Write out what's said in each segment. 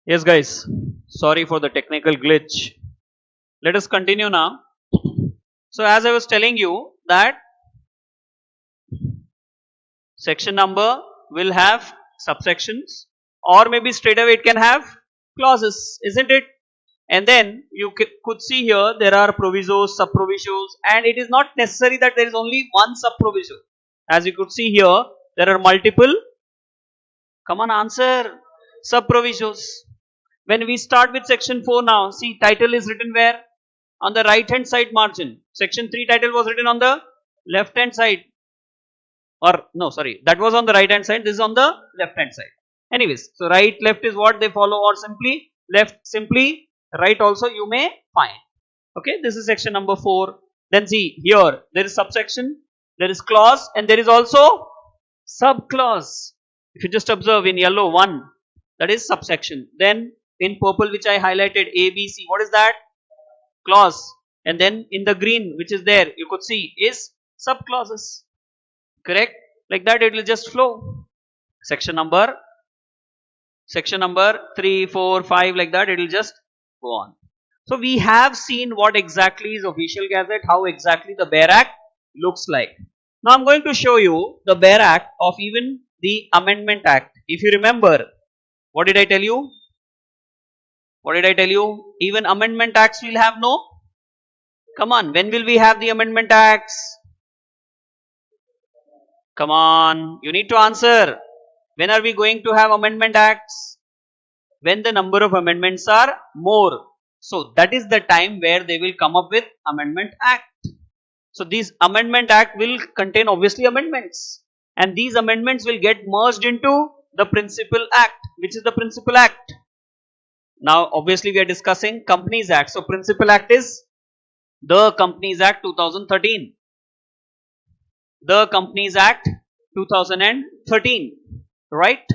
Yes guys, sorry for the technical glitch. Let us continue now. So as I was telling you that section number will have subsections or maybe straight away it can have clauses, isn't it? And then you could see here there are provisos, sub-provisos, and it is not necessary that there is only one sub-proviso. As you could see here, there are multiple, come on answer, sub-provisos. When we start with section 4 now, see title is written where? On the right hand side margin. Section 3 title was written on the left hand side. Or no, sorry, that was on the right hand side, this is on the left hand side. Anyways, so right, left is what they follow, or simply left, simply right also you may find. Okay, this is section number 4. Then see here, there is subsection, there is clause, and there is also subclause. If you just observe in yellow 1, that is subsection. Then in purple which I highlighted A, B, C, what is that? Clause. And then in the green which is there, you could see is subclauses. Correct? Like that it will just flow. Section number 3, 4, 5, like that it will just go on. So we have seen what exactly is official gazette, how exactly the bare act looks like. Now I am going to show you the bare act of even the amendment act. If you remember, what did I tell you? What did I tell you? Even amendment acts will have no? Come on, when will we have the amendment acts? Come on, you need to answer. When are we going to have amendment acts? When the number of amendments are more. So that is the time where they will come up with amendment act. So these amendment act will contain obviously amendments. And these amendments will get merged into the principal act. Which is the principal act? Now obviously we are discussing Companies Act. So principal act is the Companies Act 2013. The Companies Act 2013. Right?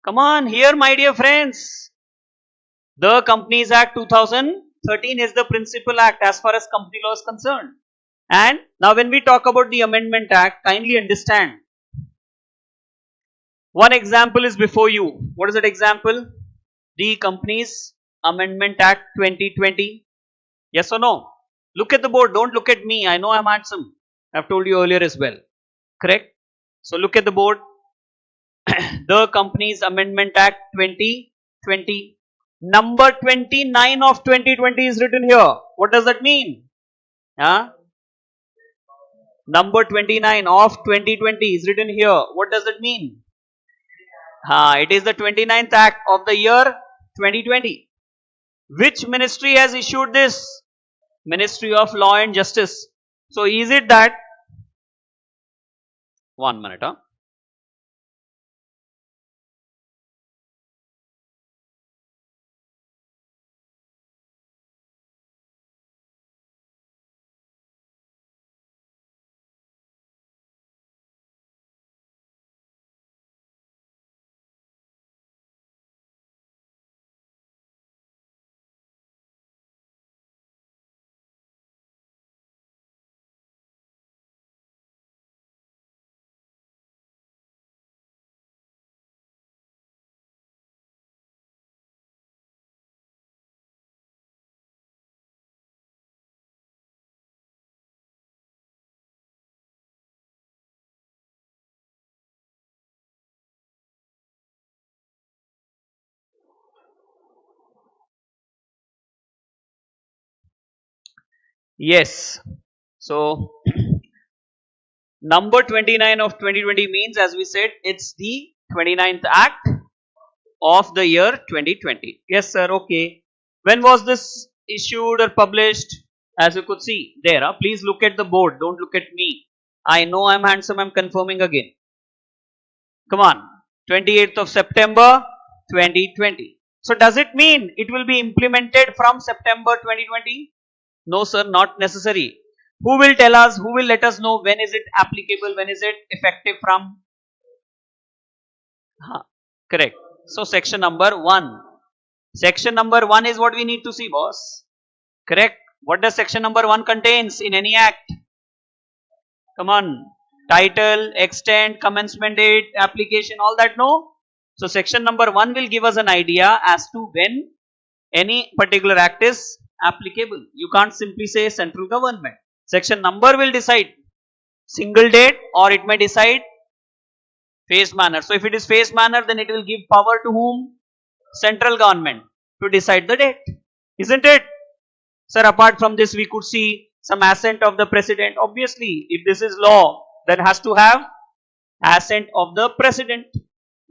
Come on here my dear friends. The Companies Act 2013 is the principal act as far as company law is concerned. And now when we talk about the Amendment Act, kindly understand. One example is before you. What is that example? The Companies Amendment Act 2020. Yes or no? Look at the board. Don't look at me. I know I'm handsome. I've told you earlier as well. Correct? So look at the board. The Companies Amendment Act 2020. Number 29 of 2020 is written here. What does that mean? Number 29 of 2020 is written here. What does that mean? It is the 29th Act of the year 2020. Which ministry has issued this? Ministry of Law and Justice. So is it that? 1 minute. Yes. So number 29 of 2020 means, as we said, it's the 29th Act of the year 2020. Yes sir, okay. When was this issued or published? As you could see there, please look at the board, don't look at me. I know I'm handsome, I'm confirming again. Come on, 28th of September 2020. So does it mean it will be implemented from September 2020? No sir, not necessary. Who will tell us, who will let us know when is it applicable, when is it effective from? Correct. So section number 1. Section number 1 is what we need to see, boss. Correct. What does section number 1 contains in any act? Come on. Title, extent, commencement date, application, all that, no? So section number 1 will give us an idea as to when any particular act is applicable. You can't simply say central government. Section number will decide single date, or it may decide phased manner. So if it is phased manner, then it will give power to whom? Central government to decide the date. Isn't it? Sir, apart from this, we could see some assent of the president. Obviously, if this is law, then has to have assent of the president.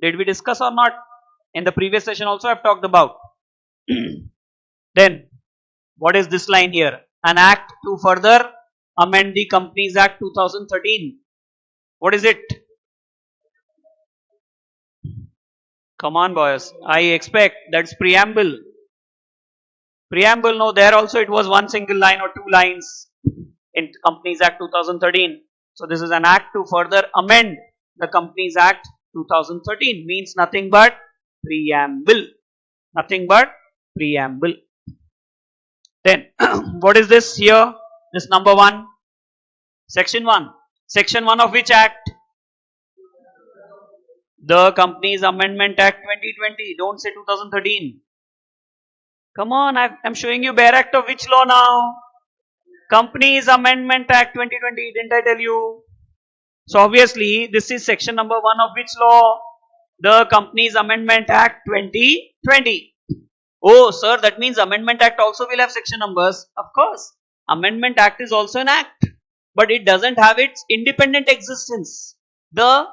Did we discuss or not? In the previous session also I have talked about. Then, what is this line here? An act to further amend the Companies Act 2013. What is it? Come on boys, I expect that's preamble. Preamble, no, there also it was one single line or two lines in Companies Act 2013. So this is an act to further amend the Companies Act 2013, means nothing but preamble. Nothing but preamble. Then, what is this here? This number 1. Section 1. Section 1 of which act? The Companies Amendment Act 2020. Don't say 2013. Come on, I'm showing you bare act of which law now? Companies Amendment Act 2020. Didn't I tell you? So obviously, this is section number 1 of which law? The Companies Amendment Act 2020. Oh, sir, that means Amendment Act also will have section numbers. Of course, Amendment Act is also an act, but it doesn't have its independent existence. The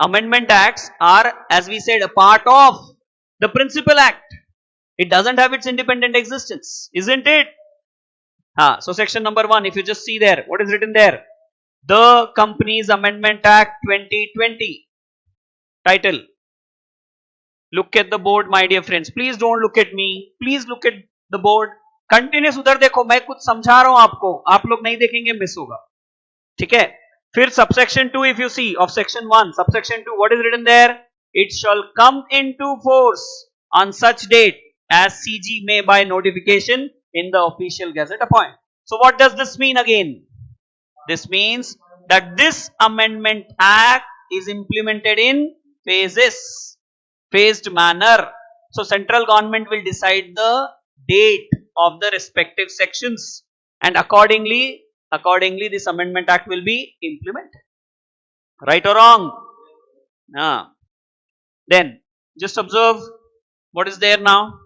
Amendment Acts are, as we said, a part of the Principal Act. It doesn't have its independent existence, isn't it? So section number 1, if you just see there, what is written there? The Companies Amendment Act 2020. Title. Look at the board, my dear friends. Please don't look at me. Please look at the board. Continuous उधर देखो, मैं कुछ समझा रहा हूं आपको. आप लोग नहीं देखेंगे, मिस होगा. ठीक है? फिर subsection 2, if you see, of section 1, subsection 2, what is written there? It shall come into force on such date as CG may by notification in the official gazette appoint. So what does this mean again? This means that this amendment act is implemented in phases, phased manner. So central government will decide the date of the respective sections, and accordingly this amendment act will be implemented. Right or wrong? Then just observe what is there now.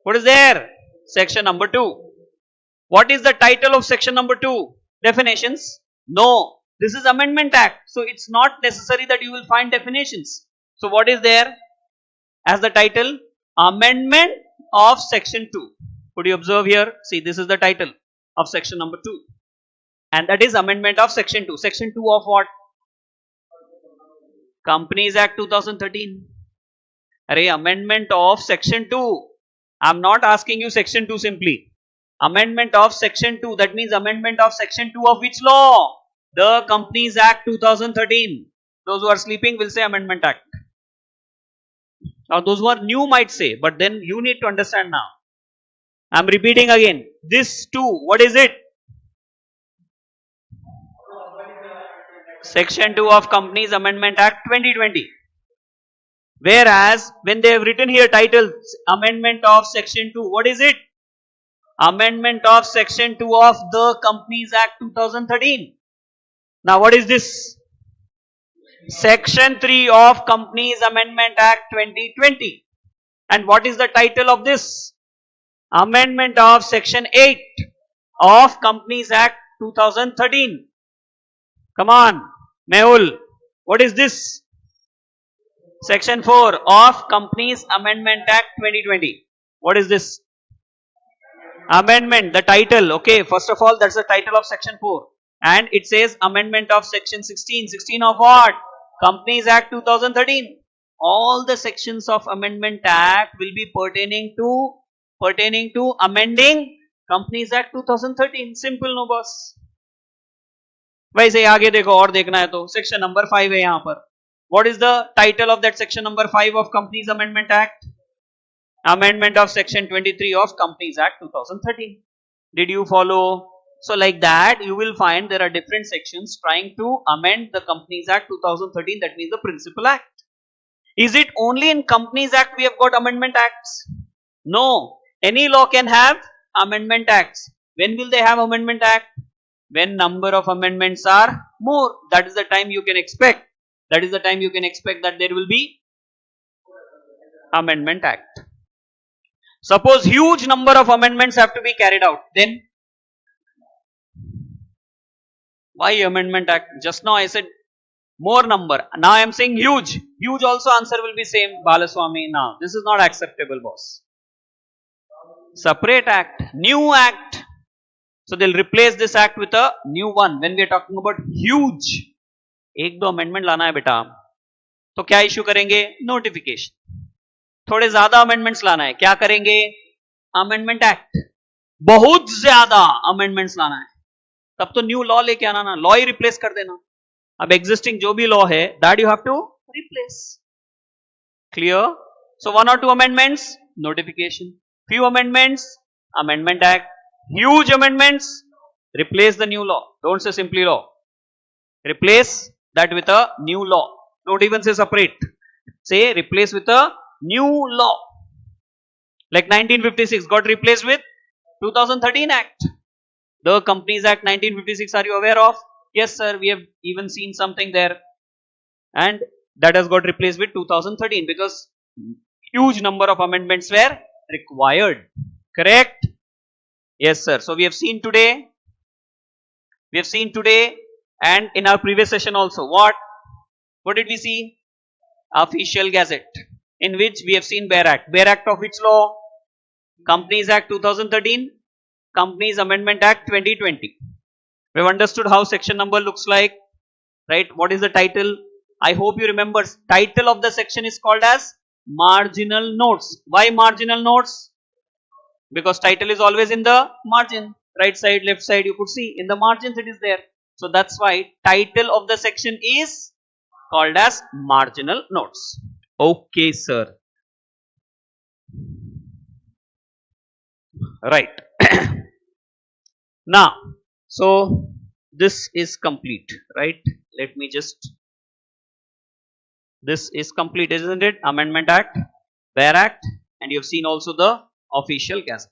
What is there? Section number 2. What is the title of section number 2? Definitions? No, this is Amendment Act. So it's not necessary that you will find definitions. So what is there as the title? Amendment of section 2. Could you observe here? See, this is the title of section number 2. And that is amendment of section 2. Section 2 of what? Companies Act 2013. Array, amendment of section 2. I am not asking you section 2 simply. Amendment of section 2. That means amendment of section 2 of which law? The Companies Act 2013. Those who are sleeping will say Amendment Act. Now those who are new might say, but then you need to understand now. I am repeating again. This 2, what is it? Section 2 of Companies Amendment Act 2020. Whereas, when they have written here title, Amendment of Section 2, what is it? Amendment of Section 2 of the Companies Act 2013. Now, what is this? Section 3 of Companies Amendment Act 2020. And what is the title of this? Amendment of Section 8 of Companies Act 2013. Come on, Mehul. What is this? Section 4 of Companies Amendment Act 2020. What is this? Amendment, the title. Okay, first of all, that's the title of Section 4. And it says Amendment of Section 16. 16 of what? Companies Act 2013. All the sections of Amendment Act will be pertaining to amending Companies Act 2013. Simple, no boss. वैसे आगे देखो और देखना है तो section number 5 है यहाँ पर. What is the title of that section number 5 of Companies Amendment Act? Amendment of Section 23 of Companies Act 2013. Did you follow? So like that you will find there are different sections trying to amend the Companies Act 2013, that means the Principal Act. Is it only in Companies Act we have got amendment acts? No, any law can have amendment acts. When will they have amendment act? When number of amendments are more, that is the time you can expect. That is the time you can expect that there will be amendment act. Suppose huge number of amendments have to be carried out, then why amendment act? Just now I said more number. Now I am saying huge. Huge also answer will be same. Balaswamy, now this is not acceptable, boss. Separate act, new act. So they'll replace this act with a new one. When we are talking about huge, एक दो amendment लाना है बेटा, तो क्या issue करेंगे? Notification. थोड़े ज्यादा amendments लाना है, क्या करेंगे? Amendment act. बहुत ज्यादा amendments लाना है, तब तो न्यू लॉ लेके आना ना, लॉ ही रिप्लेस कर देना. अब एग्जिस्टिंग जो भी लॉ है that you have to replace. Clear? So one और two amendments, notification. Few amendments, amendment act. Huge amendments, replace the new law. Don't say simply law, replace that with a new law. Don't even say separate, say replace with a new law. Like 1956 got replaced with 2013 Act. The Companies Act 1956, are you aware of? Yes sir, we have even seen something there, and that has got replaced with 2013 because huge number of amendments were required. Correct? Yes sir. So we have seen today, and in our previous session also, what did we see? Official Gazette, in which we have seen Bare Act. Bare Act of which law? Companies Act 2013, Companies Amendment Act 2020. We have understood how section number looks like, right? What is the title? I hope you remember. Title of the section is called as marginal notes. Why marginal notes? Because title is always in the margin, right side, left side, you could see in the margins it is there. So that's why title of the section is called as marginal notes. Okay sir. Right. Now, so this is complete, right? Let me just, this is complete, isn't it? Amendment Act, Bare Act, and you have seen also the Official Gazette.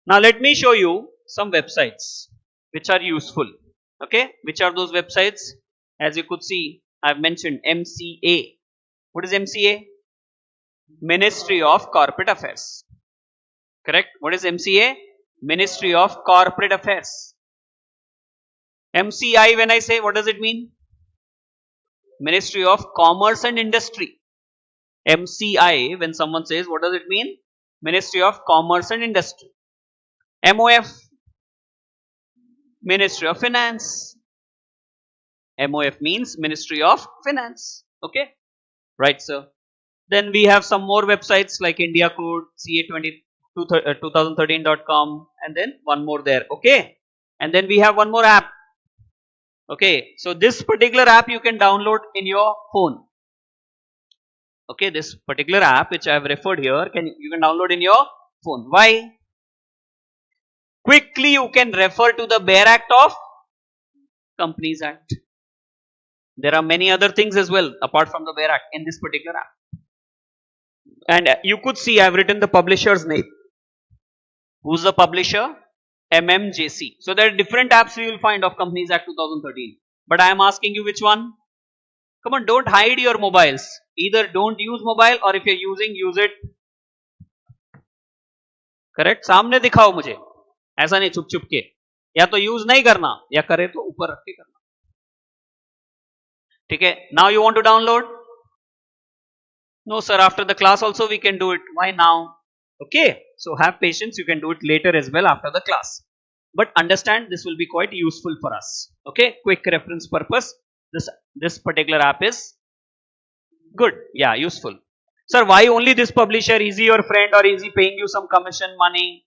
Now let me show you some websites which are useful. Okay, which are those websites? As you could see, I have mentioned MCA. What is MCA? Ministry of Corporate Affairs. Correct? What is MCA? Ministry of Corporate Affairs. MCI, when I say, what does it mean? Ministry of Commerce and Industry. MCI, when someone says, what does it mean? Ministry of Commerce and Industry. MOF, Ministry of Finance. MOF means Ministry of Finance. Okay, right sir. Then we have some more websites like India Code, CA2013.com, and then one more there. Okay, and then we have one more app. Okay, so this particular app you can download in your phone. Okay, this particular app which I have referred here, you can download in your phone. Why? Quickly you can refer to the Bare Act of Companies Act. There are many other things as well apart from the Bare Act in this particular app. And you could see I have written the publisher's name. Who's the publisher? MMJC. So there are different apps you will find of Companies Act 2013. But I am asking you which one? Come on, don't hide your mobiles. Either don't use mobile, or if you're using, use it. Correct? सामने दिखाओ मुझे. ऐसा नहीं छुप छुप के. या तो यूज नहीं करना, या करे तो ऊपर रख के करना. ठीक है? Now you want to download? No sir, after the class also we can do it. Why now? Okay, so have patience, you can do it later as well after the class. But understand, this will be quite useful for us. Okay, quick reference purpose. This particular app is good. Yeah, useful. Sir, why only this publisher? Is he your friend, or is he paying you some commission money?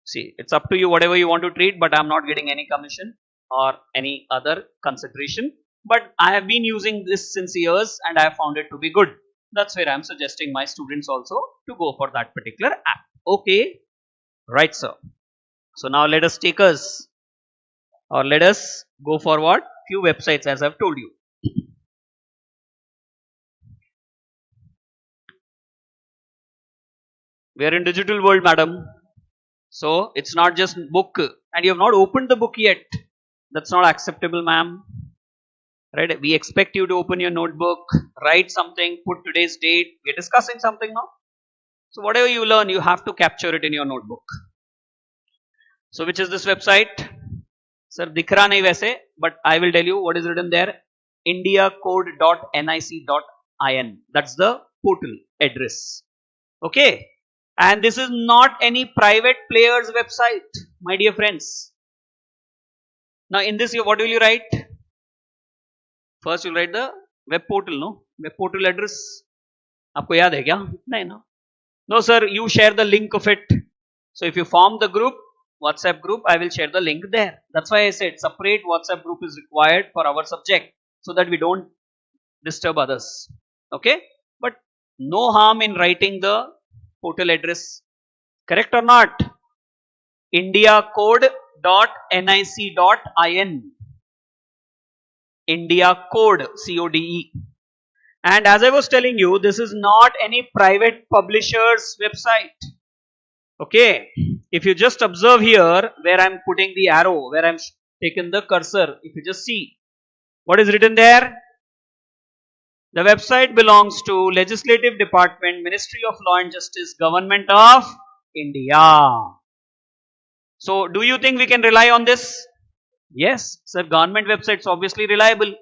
See, it's up to you whatever you want to treat, but I'm not getting any commission or any other consideration. But I have been using this since years and I have found it to be good. That's where I'm suggesting my students also to go for that particular app. Okay, right sir. So now let us take us or let us go for what? Few websites as I've told you. We are in digital world, madam. So it's not just book and you have not opened the book yet. That's not acceptable, ma'am. Right? We expect you to open your notebook, write something, put today's date. We're discussing something now. So whatever you learn, you have to capture it in your notebook. So which is this website? Sir, dikh raha nahi वैसे, but I will tell you what is written there. indiacode.nic.in. That's the portal address. Okay. And this is not any private player's website, my dear friends. Now in this, what will you write? First you'll write the web portal, no? Web portal address. आपको याद है क्या? नहीं ना? No sir, you share the link of it. So if you form the group, WhatsApp group, I will share the link there. That's why I said separate WhatsApp group is required for our subject so that we don't disturb others. Okay? But no harm in writing the portal address. Correct or not? indiacode.nic.in. India Code, CODE. And as I was telling you, this is not any private publisher's website. Okay. If you just observe here where I am putting the arrow, where I am taken the cursor, if you just see what is written there. The website belongs to Legislative Department, Ministry of Law and Justice, Government of India. So do you think we can rely on this? Yes, sir, government websites obviously reliable.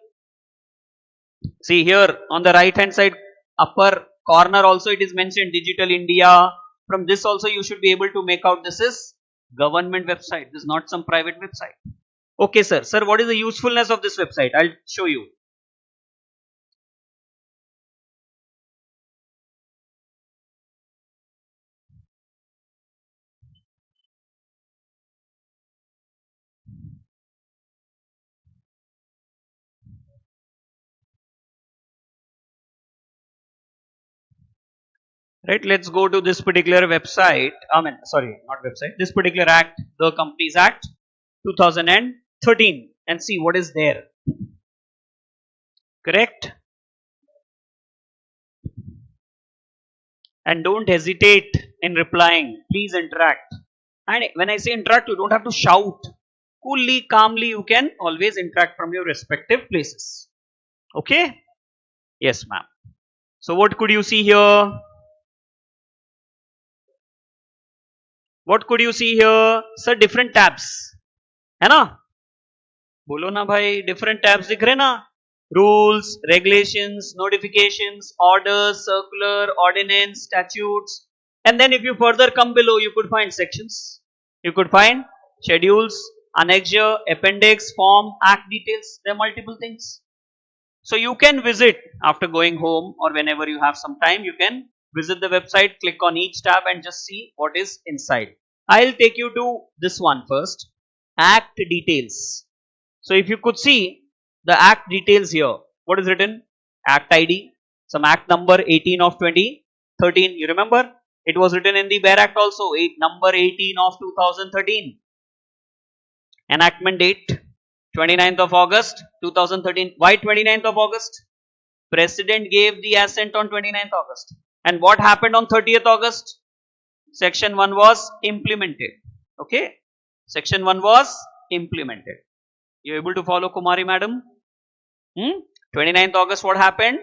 See here on the right hand side upper corner also it is mentioned Digital India. From this also you should be able to make out this is government website. This is not some private website. Okay sir. Sir, what is the usefulness of this website? I'll show you. Right, let's go to this particular website. Not website. This particular act, the Companies Act 2013, and see what is there. Correct? And don't hesitate in replying. Please interact. And when I say interact, you don't have to shout. Coolly, calmly, you can always interact from your respective places. Okay? Yes, ma'am. So what could you see here? What could you see here? Sir, different tabs. है ना? बोलो ना भाई, different tabs दिख रहे ना? Rules, regulations, notifications, orders, circular, ordinance, statutes. And then if you further come below, you could find sections. You could find schedules, annexure, appendix, form, act details. There are multiple things. So you can visit after going home or whenever you have some time, you can visit the website, click on each tab and just see what is inside. I'll take you to this one first. Act details. So if you could see the act details here, what is written? Act ID, some act number 18 of 2013. You remember? It was written in the Bare Act also, number 18 of 2013. Enactment date 29th of August 2013. Why 29th of August? President gave the assent on 29th August. And what happened on 30th August? Section 1 was implemented. Okay. Section 1 was implemented. You able to follow Kumari madam? 29th August what happened?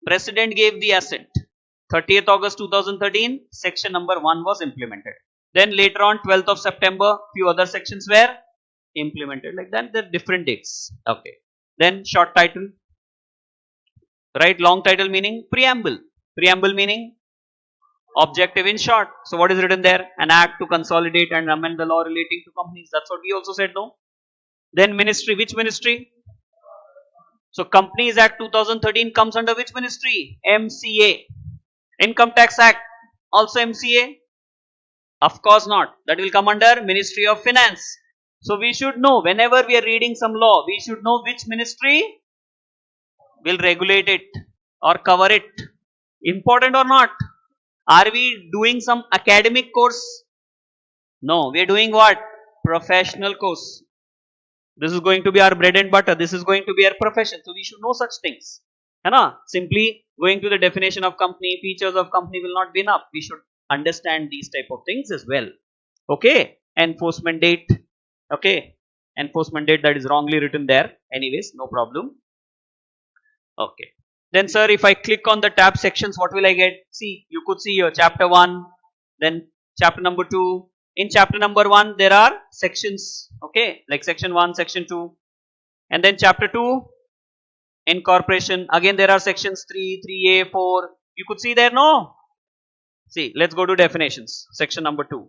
President gave the assent. 30th August 2013, section number 1 was implemented. Then later on 12th of September, few other sections were implemented. Like that, there are different dates. Okay. Then short title. Right, long title meaning preamble. Preamble meaning objective in short. So what is written there? An act to consolidate and amend the law relating to companies. That's what we also said, no? Then ministry. Which ministry? So Companies Act 2013 comes under which ministry? MCA. Income Tax Act also MCA? Of course not. That will come under Ministry of Finance. So we should know whenever we are reading some law, we should know which ministry will regulate it or cover it. Important or not? Are we doing some academic course? No, we are doing what? Professional course. This is going to be our bread and butter. This is going to be our profession. So we should know such things. है ना? Simply going to the definition of company, features of company will not be enough. We should understand these type of things as well. Okay. Enforcement date. Okay. Enforcement date, that is wrongly written there. Anyways, no problem. Okay. Then sir, if I click on the tab sections, what will I get? See, you could see here chapter 1, then chapter number 2. In chapter number 1, there are sections, okay, like section 1, section 2. And then chapter 2, incorporation. Again, there are sections 3, 3A, 4. You could see there, no? See, let's go to definitions, section number 2.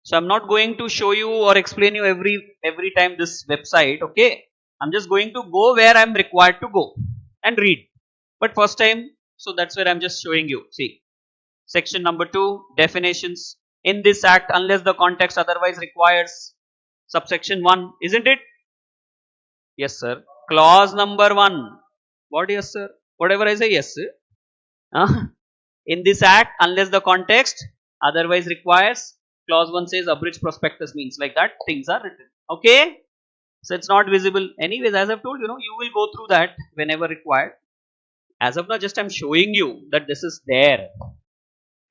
So I'm not going to show you or explain you every time this website, okay? I'm just going to go where I'm required to go and read. But first time, so that's where I'm just showing you. See, section number 2, definitions. In this act, unless the context otherwise requires, subsection 1, isn't it? Yes, sir. Clause number 1. What, yes, sir? Whatever I say, yes, sir. In this act, unless the context otherwise requires, clause 1 says abridged prospectus means like that things are written. Okay. So it's not visible. Anyways, as I've told you, you will go through that whenever required. As of now, just I'm showing you that this is there.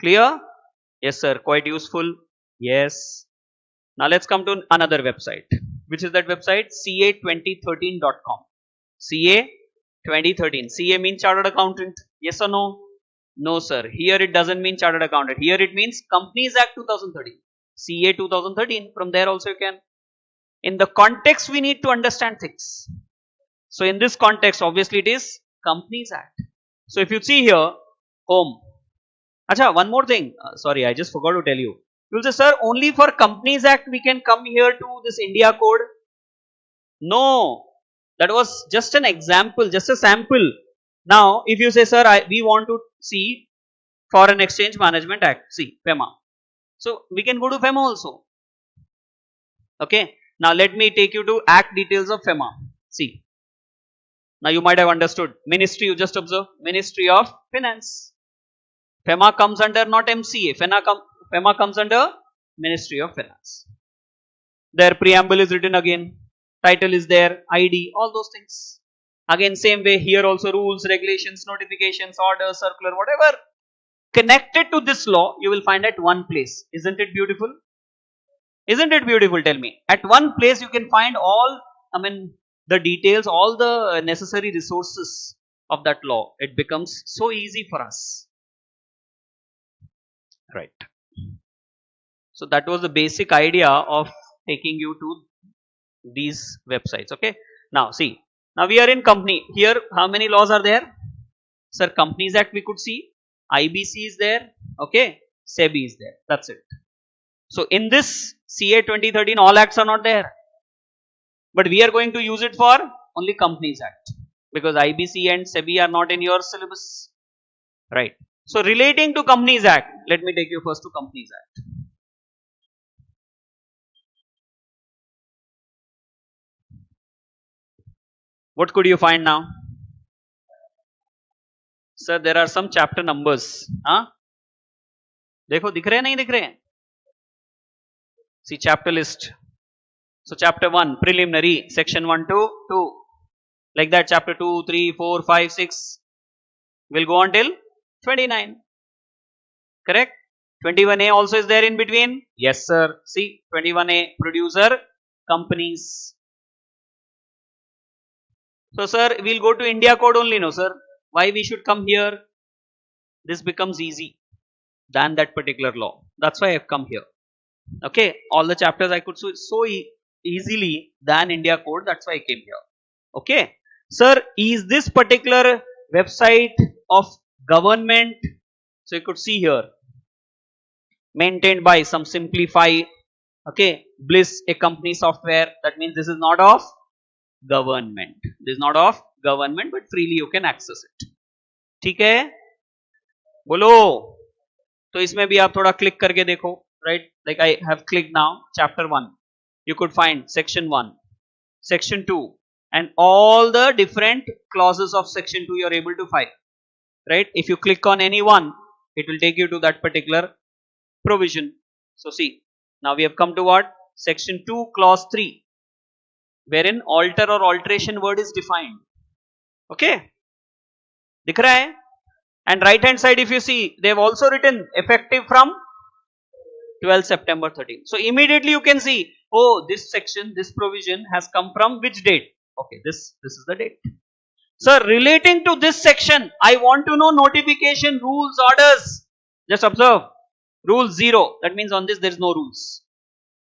Clear? Yes, sir. Quite useful. Yes. Now let's come to another website. Which is that website? CA2013.com. CA 2013. CA means Chartered Accountant. Yes or no? No, sir. Here it doesn't mean Chartered Accountant. Here it means Companies Act 2013. CA 2013. From there also you can. In the context, we need to understand things. So in this context, obviously it is Companies Act. So if you see here, home. Acha, one more thing. Sorry, I just forgot to tell you. You will say, sir, only for Companies Act we can come here to this India code. No, that was just an example, just a sample. Now, if you say, sir, we want to see Foreign Exchange Management Act, see, FEMA. So we can go to FEMA also. Okay. Now let me take you to Act details of FEMA. See. Now you might have understood. Ministry, you just observe. Ministry of Finance. FEMA comes under not MCA. FEMA comes under Ministry of Finance. Their preamble is written again. Title is there. ID. All those things. Again, same way here also rules, regulations, notifications, orders, circular, whatever connected to this law, you will find at one place. Isn't it beautiful? Isn't it beautiful? Tell me. At one place you can find all, the details, all the necessary resources of that law. It becomes so easy for us. Right. So that was the basic idea of taking you to these websites. Okay. Now see. Now we are in company. Here how many laws are there? Sir, Companies Act we could see. IBC is there. Okay. SEBI is there. That's it. So in this CA 2013 all acts are not there. But we are going to use it for only Companies Act. Because IBC and SEBI are not in your syllabus. Right. So relating to Companies Act, let me take you first to Companies Act. What could you find now? Sir, there are some chapter numbers. देखो दिख रहे हैं नहीं दिख रहे हैं? See chapter list. So chapter 1 preliminary section 1 to 2. Like that chapter 2, 3, 4, 5, 6 will go on till 29. Correct? 21A also is there in between? Yes sir. See 21A producer companies. So sir, we'll go to India code only, no sir. Why we should come here? This becomes easy than that particular law. That's why I've come here. Okay, all the chapters I could so easily than India code. That's why I came here. Okay, sir, is this particular website of government? So you could see here, maintained by some Simplify. Okay, Bliss, a company software. That means this is not of government. This is not of government, but freely you can access it. ठीक है? बोलो. तो इसमें भी आप थोड़ा click करके देखो. Right? Like I have clicked now. Chapter 1. You could find section 1, section 2, and all the different clauses of section 2 you are able to find. right? If you click on any one, it will take you to that particular provision. So see, now we have come to what? Section 2 clause 3, wherein alter or alteration word is defined. Okay, दिख रहा है? And right hand side, if you see, they have also written effective from 12 September 13. So immediately you can see, oh, this section, this provision has come from which date? Okay, this is the date. Sir, relating to this section, I want to know notification, rules, orders. Just observe, rule 0. That means on this there is no rules.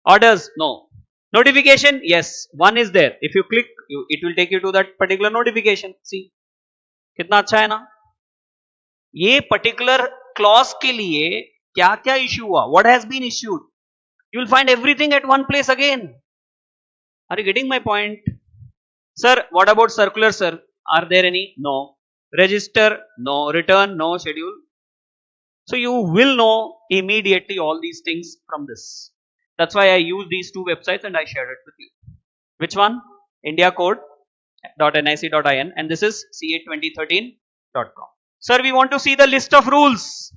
Orders, no. Notification, yes, one is there. If you click, it will take you to that particular notification. See, कितना अच्छा है ना? ये particular clause के लिए क्या क्या issue हुआ? What has been issued? You will find everything at one place again. Are you getting my point? Sir, what about circular, sir? Are there any? No. Register? No. Return? No. Schedule? So you will know immediately all these things from this. That's why I use these two websites and I shared it with you. Which one? indiacode.nic.in, and this is ca2013.com. Sir, we want to see the list of rules.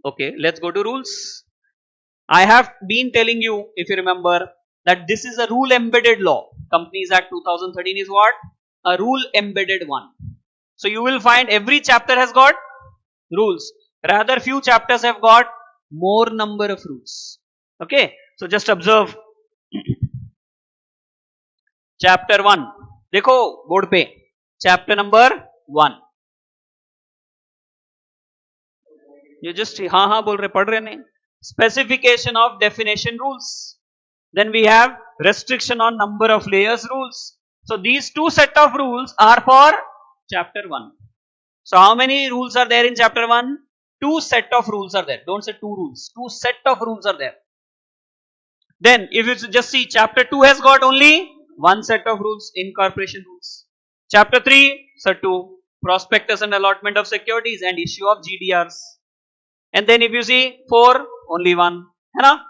Okay, let's go to rules. I have been telling you, if you remember, that this is a rule embedded law. Companies Act 2013 is what? A rule embedded one. So you will find every chapter has got rules. Rather few chapters have got more number of rules. Okay, so just observe. Chapter 1. देखो board पे, chapter number 1. You just हाँ बोल रहे, पढ़ रहे नहीं. Specification of definition rules. Then we have restriction on number of layers rules. So these two set of rules are for chapter 1. So how many rules are there in chapter 1? 2 set of rules are there. Don't say 2 rules. 2 set of rules are there. Then if you just see, chapter 2 has got only 1 set of rules, incorporation rules. Chapter 3, set 2, prospectus and allotment of securities and issue of GDRs. And then if you see 4, only 1. है ना?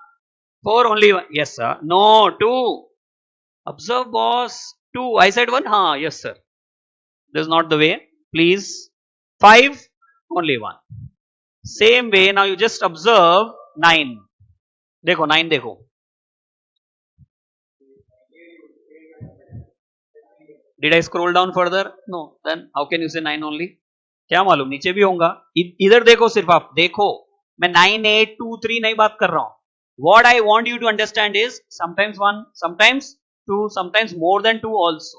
4, only 1. Yes sir. No, 2. Observe boss. 2. I said 1. हाँ, yes sir. This is not the way. Please. 5, only 1. Same way, now you just observe 9. देखो 9 देखो. Did I scroll down further? No. Then how can you say 9 only? क्या मालूम, नीचे भी होगा. इधर देखो, सिर्फ आप देखो. मैं 9, 8, 2, 3 नहीं बात कर रहा हूं. What I want you to understand is sometimes 1, sometimes 2, sometimes more than 2 also.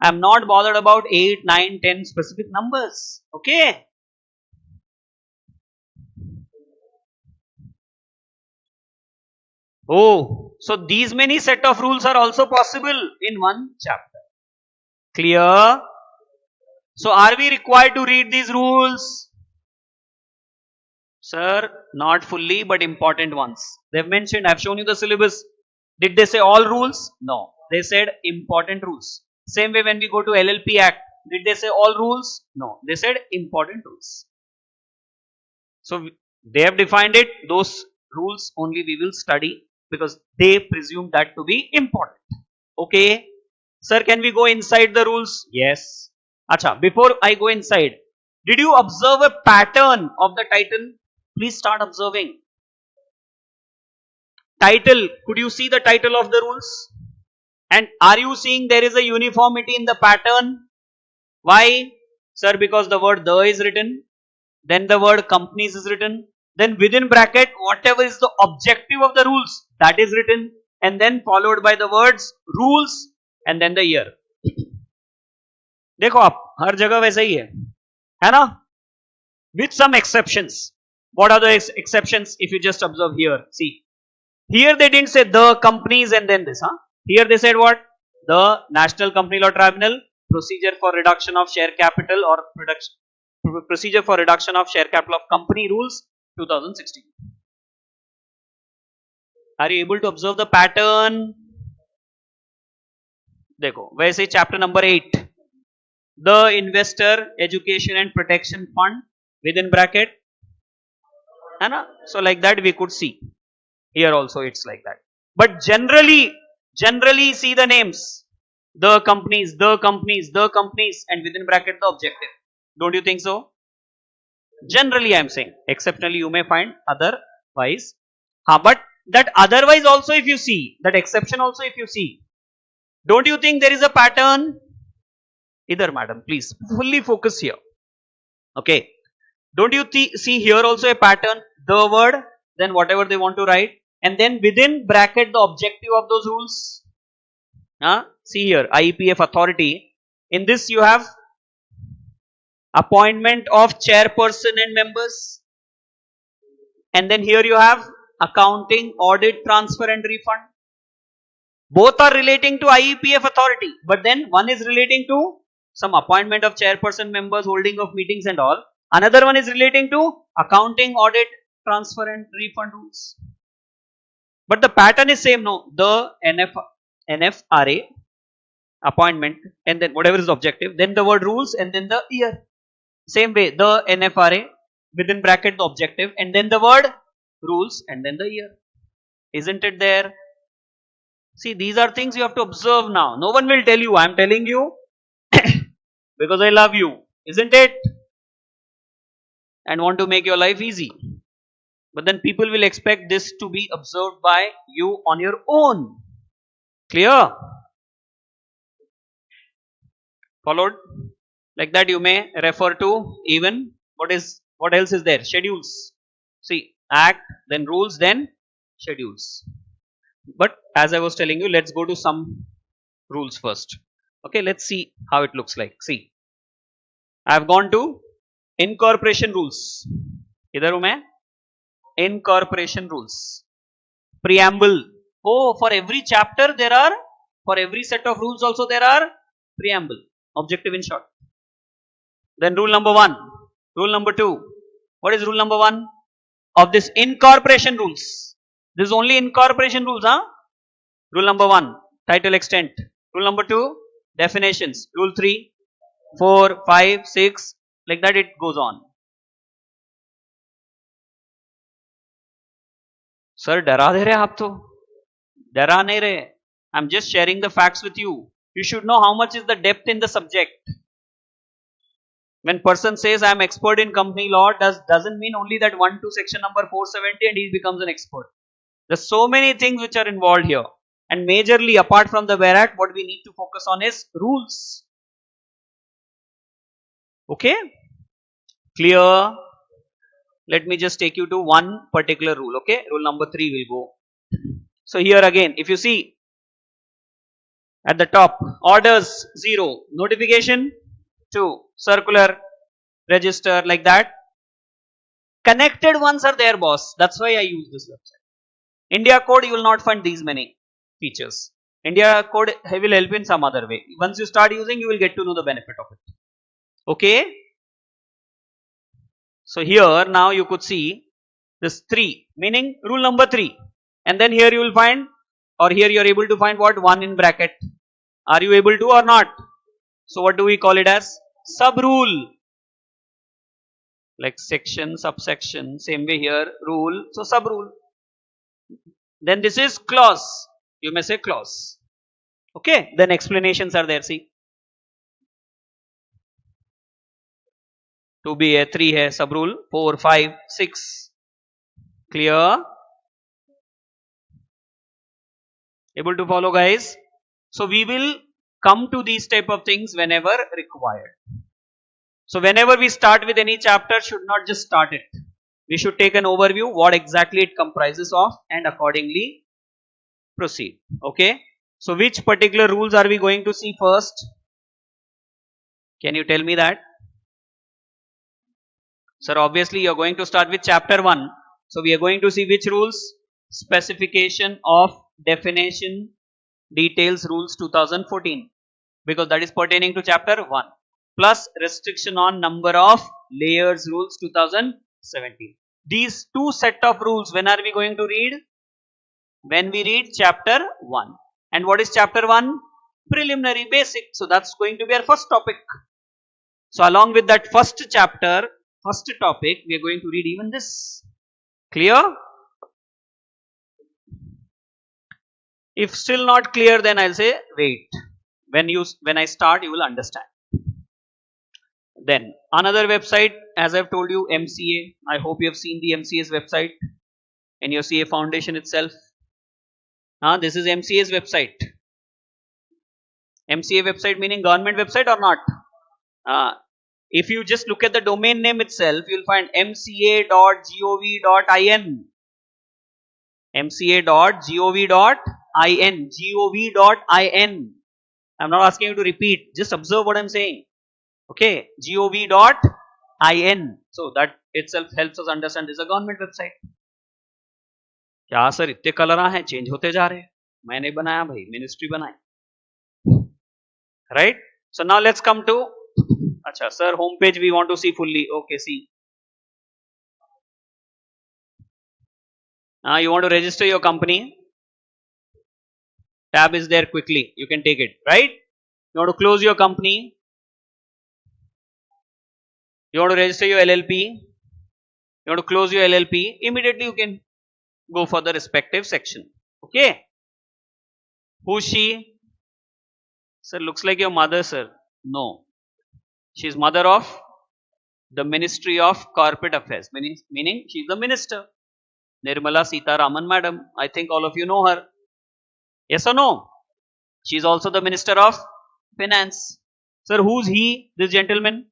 I am not bothered about 8, 9, 10 specific numbers. Okay. Oh, so these many set of rules are also possible in one chapter. Clear? So are we required to read these rules? Sir, not fully, but important ones. They have mentioned, I have shown you the syllabus. Did they say all rules? No. They said important rules. Same way when we go to LLP Act, did they say all rules? No. They said important rules. So they have defined it. Those rules only we will study because they presume that to be important. Okay. Sir, can we go inside the rules? Yes. Acha, before I go inside, did you observe a pattern of the title? Please start observing. Title, could you see the title of the rules? And are you seeing there is a uniformity in the pattern? Why? Sir, because the word the is written, then the word companies is written, then within bracket whatever is the objective of the rules, that is written, and then followed by the words rules and then the year. देखो आप, हर जगह वैसा ही है ना? With some exceptions. What are the exceptions? If you just observe here, see. Here they didn't say the companies and then this, Here they said what? The National Company Law Tribunal, procedure for reduction of share capital or procedure for reduction of share capital of company rules 2016. Are you able to observe the pattern? देखो, वैसे chapter number 8. The Investor Education and Protection Fund within bracket. है ना? So like that we could see. Here also it's like that. But generally see the names. The companies, and within bracket the objective. Don't you think so? Generally I am saying, exceptionally you may find otherwise. But that otherwise also if you see, that exception also if you see, don't you think there is a pattern? Either madam, please fully focus here. Okay. Don't you see here also a pattern? The word, then whatever they want to write, and then within bracket the objective of those rules. See here, IEPF authority. In this you have appointment of chairperson and members, and then here you have accounting, audit, transfer and refund. Both are relating to IEPF authority, but then one is relating to some appointment of chairperson, members, holding of meetings and all. Another one is relating to accounting, audit, transfer and refund rules. But the pattern is same, no? The NFRA appointment, and then whatever is the objective, then the word rules, and then the year. Same way, the NFRA within bracket the objective, and then the word rules, and then the year. Isn't it there? See, these are things you have to observe now. No one will tell you. I am telling you because I love you. Isn't it? And want to make your life easy. But then people will expect this to be observed by you on your own. Clear? Followed? Like that you may refer to even what else is there? Schedules. See, act, then rules, then schedules. But as I was telling you, let's go to some rules first. Okay, let's see how it looks like. See, I have gone to incorporation rules. Idhar hu main? Incorporation rules. Preamble. Oh, for every chapter there are, for every set of rules also there are preamble. Objective in short. Then rule number 1. Rule number 2. What is rule number 1? Of this incorporation rules. This is only incorporation rules, huh? Rule number 1, title extent. Rule number 2, definitions. Rule 3, 4, 5, 6, like that it goes on. Sir, डरा दे रहे आप तो? डरा नहीं रहे. I'm just sharing the facts with you. You should know how much is the depth in the subject. When person says I am expert in company law, doesn't mean only that 1 to section number 470 and he becomes an expert. There's so many things which are involved here. And majorly apart from the where act, what we need to focus on is rules. Okay? Clear? Let me just take you to one particular rule. Okay? Rule number 3 will go. So here again, if you see at the top, orders 0, notification 2, circular, register, like that. Connected ones are there, boss. That's why I use this website. India code, you will not find these many features. India code will help in some other way. Once you start using, you will get to know the benefit of it. Okay? So here now you could see this 3, meaning rule number 3. And then here you will find, or here you are able to find what? 1 in bracket. Are you able to or not? So what do we call it as? Sub rule. Like section, subsection, same way here, rule. So sub rule. Then this is clause. You may say clause. Okay. Then explanations are there. See. 2b hai, 3 hai, sub rule, 4, 5, 6. Clear? Able to follow, guys? So we will come to these type of things whenever required. So whenever we start with any chapter, should not just start it. We should take an overview what exactly it comprises of and accordingly proceed. Okay. So which particular rules are we going to see first? Can you tell me that? Sir, obviously you are going to start with chapter 1. So we are going to see which rules? Specification of definition details rules 2014, because that is pertaining to chapter 1, plus restriction on number of layers rules 2017. These two set of rules, when are we going to read? When we read chapter 1. And what is chapter 1? Preliminary basic. So that's going to be our first topic. So along with that first chapter, first topic, we are going to read even this. Clear? If still not clear, then I'll say wait. When I start, you will understand. Then another website, as I've told you, MCA. I hope you have seen the MCA's website in your CA foundation itself. This is MCA's website. MCA website meaning government website or not? If you just look at the domain name itself, you'll find mca.gov.in. mca.gov.in. gov.in. I'm not asking you to repeat. Just observe what I'm saying. Okay. gov.in. So that itself helps us understand this is a government website. क्या sir इतने colour हैं change होते जा रहे हैं मैंने बनाया भाई मिनिस्ट्री बनाई right so now let's come to अच्छा sir home page we want to see fully okay see you want to register your company tab is there quickly you can take it right you want to close your company you want to register your LLP you want to close your LLP immediately you can go for the respective section okay who's she sir looks like your mother sir no she is mother of the Ministry of Corporate Affairs meaning she is the minister Nirmala Sitharaman madam I think all of you know her yes or no she is also the Minister of Finance sir who's he this gentleman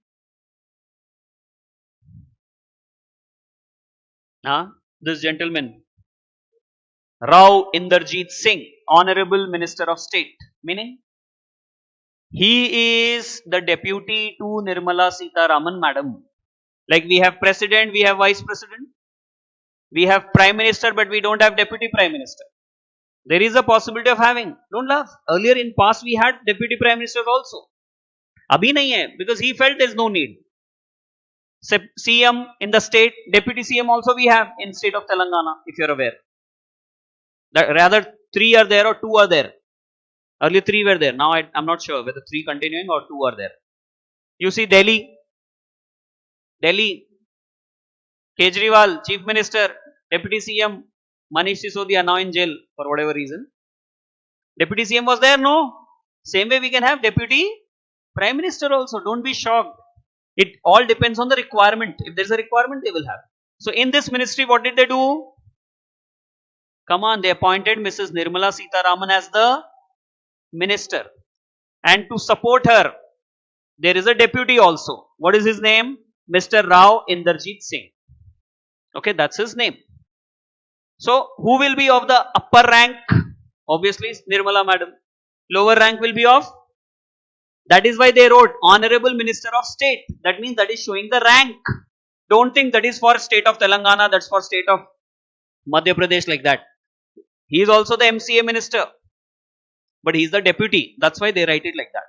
this gentleman Rao Inderjeet Singh Honorable Minister of State meaning he is the deputy to Nirmala Sitharaman madam like we have president we have vice president we have prime minister but we don't have deputy prime minister there is a possibility of having don't laugh earlier in past we had deputy prime minister also abhi nahi hai because he felt there is no need CM in the state deputy CM also we have in state of Telangana if you are aware that rather 3 are there or 2 are there earlier 3 were there now I'm not sure whether 3 continuing or 2 are there you see Delhi Kejriwal, Chief Minister, Deputy CM, Manish Sisodia now in jail for whatever reason. Deputy CM was there, no? Same way we can have Deputy Prime Minister also. Don't be shocked. It all depends on the requirement. If there is a requirement, they will have. So in this ministry, what did they do? Come on, they appointed Mrs. Nirmala Sitharaman as the minister. And to support her, there is a deputy also. What is his name? Mr. Rao Inderjeet Singh. Okay, that's his name. So, who will be of the upper rank? Obviously, Nirmala madam. Lower rank will be of? That is why they wrote Honorable Minister of State. That means that is showing the rank. Don't think that is for state of Telangana, that's for state of Madhya Pradesh like that. He is also the MCA minister. But he is the deputy. That's why they write it like that.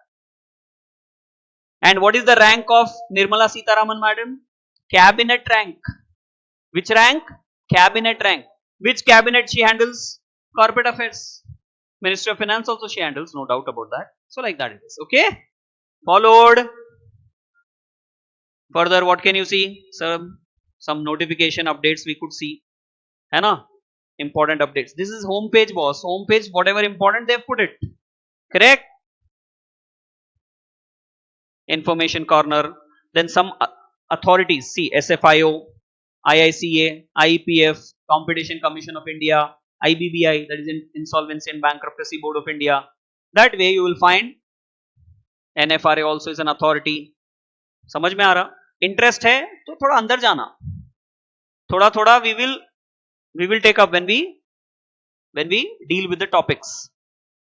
And what is the rank of Nirmala Sitharaman madam? Cabinet rank. Which rank? Cabinet rank. Which cabinet she handles? Corporate Affairs. Ministry of Finance also she handles, no doubt about that. So like that it is. Okay? Followed. Further, what can you see? Some notification updates we could see. Hai na? Important updates. This is home page boss. Home page, whatever important they have put it. Correct? Information corner. Then some authorities. See, SFIO. IICA, IEPF, Competition Commission of India, IBBI, that is Insolvency and Bankruptcy Board of India. That way you will find NFRA also is an authority. समझ में आ रहा? Interest है तो थोड़ा अंदर जाना. थोड़ा we will take up when we deal with the topics.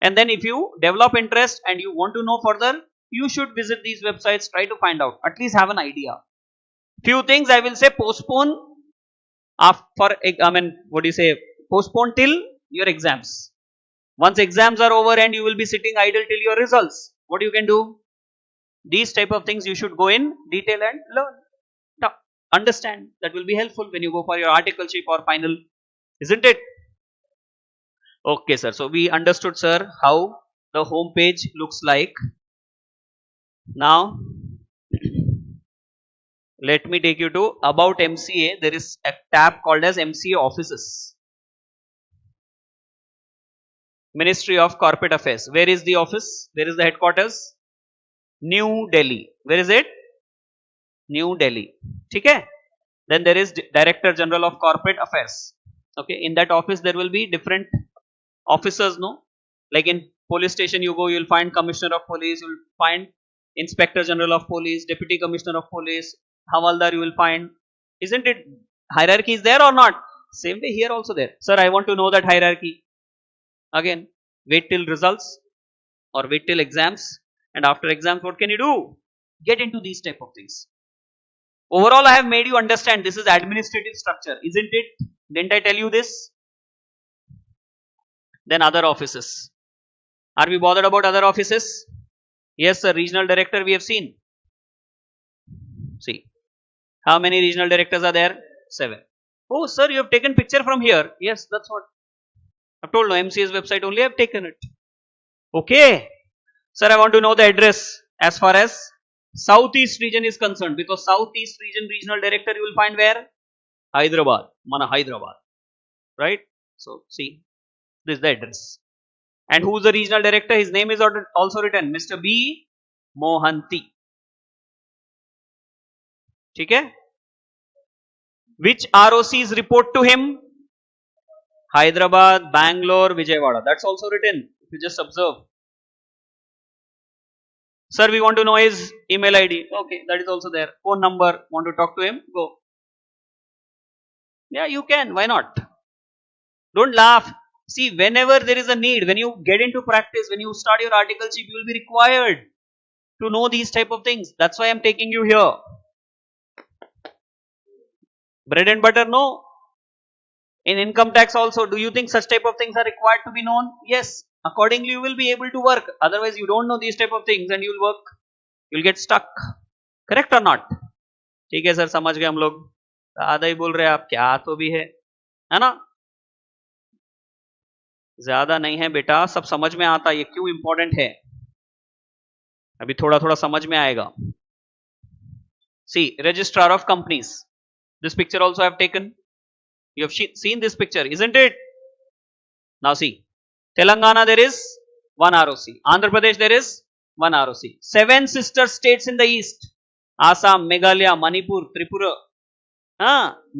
And then if you develop interest and you want to know further, you should visit these websites. Try to find out. At least have an idea. Few things I will say postpone. Postpone till your exams. Once exams are over and you will be sitting idle till your results, what you can do? These type of things you should go in detail and learn. Understand. That will be helpful when you go for your articleship or final. Isn't it? Okay, sir. So we understood, sir, how the home page looks like. Now, let me take you to About MCA. There is a tab called as MCA Offices. Ministry of Corporate Affairs. Where is the office? Where is the headquarters? New Delhi. Where is it? New Delhi. ठीक है? Then there is Director General of Corporate Affairs. Okay, in that office there will be different officers, no? Like in police station you go, you will find Commissioner of Police, you will find Inspector General of Police, Deputy Commissioner of Police, Havaldar you will find. Isn't it? Hierarchy is there or not? Same way here also there. Sir, I want to know that hierarchy. Again, wait till results or wait till exams, and after exams what can you do? Get into these type of things. Overall, I have made you understand this is administrative structure, isn't it? Didn't I tell you this? Then other offices. Are we bothered about other offices? Yes, sir. Regional director we have seen. See, how many regional directors are there? 7. Oh, sir, you have taken picture from here. Yes, that's what I've told. No, MCA's website only I have taken it. Okay, sir, I want to know the address as far as Southeast region is concerned, because Southeast region regional director you will find where? Hyderabad, Mana Hyderabad, right? So see, this is the address. And who is the regional director? His name is also written, Mr. B. Mohanty. Okay? Which ROCs report to him? Hyderabad, Bangalore, Vijayawada. That's also written. If you just observe. Sir, we want to know his email ID. Okay, that is also there. Phone number. Want to talk to him? Go. Yeah, you can. Why not? Don't laugh. See, whenever there is a need, when you get into practice, when you start your articleship, you will be required to know these type of things. That's why I am taking you here. Bread and butter, no. In income tax also, do you think such type of things are required to be known? Yes. Accordingly, you will be able to work. Otherwise, you don't know these type of things and you will work. You will get stuck. Correct or not? ठीक है sir, समझ गए हम लोग. आधा ही बोल रहे हैं आप, क्या तो भी है ना? ज्यादा नहीं है बेटा, सब समझ में आता. ये क्यों इंपॉर्टेंट है? अभी थोड़ा थोड़ा समझ में आएगा. See, registrar of companies. This picture also I have taken. You have seen this picture, isn't it? Now see, Telangana there is one ROC. Andhra Pradesh there is one ROC. 7 sister states in the east. Assam, Meghalaya, Manipur, Tripura,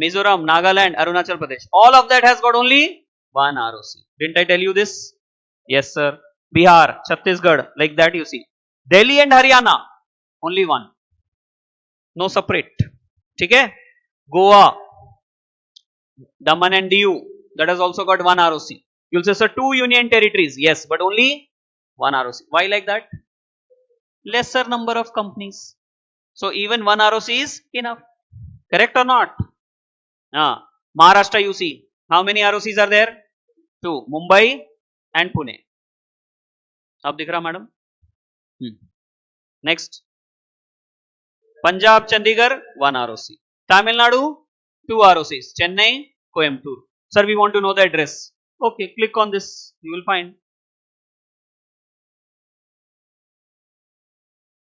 Mizoram, Nagaland, Arunachal Pradesh. All of that has got only one ROC. Didn't I tell you this? Yes, sir. Bihar, Chhattisgarh, like that you see. Delhi and Haryana, only one. No separate. Okay? Goa, Daman and Diu, that has also got one ROC. You'll say, sir, 2 union territories. Yes, but only one ROC. Why like that? Lesser number of companies. So even one ROC is enough. Correct or not? Maharashtra you see. How many ROCs are there? 2. Mumbai and Pune. Ab dikh raha, madam? Next. Punjab, Chandigarh, 1 ROC. Tamil Nadu, 2 ROCs. Chennai, Coimbatore. Sir, we want to know the address. Okay, click on this. You will find.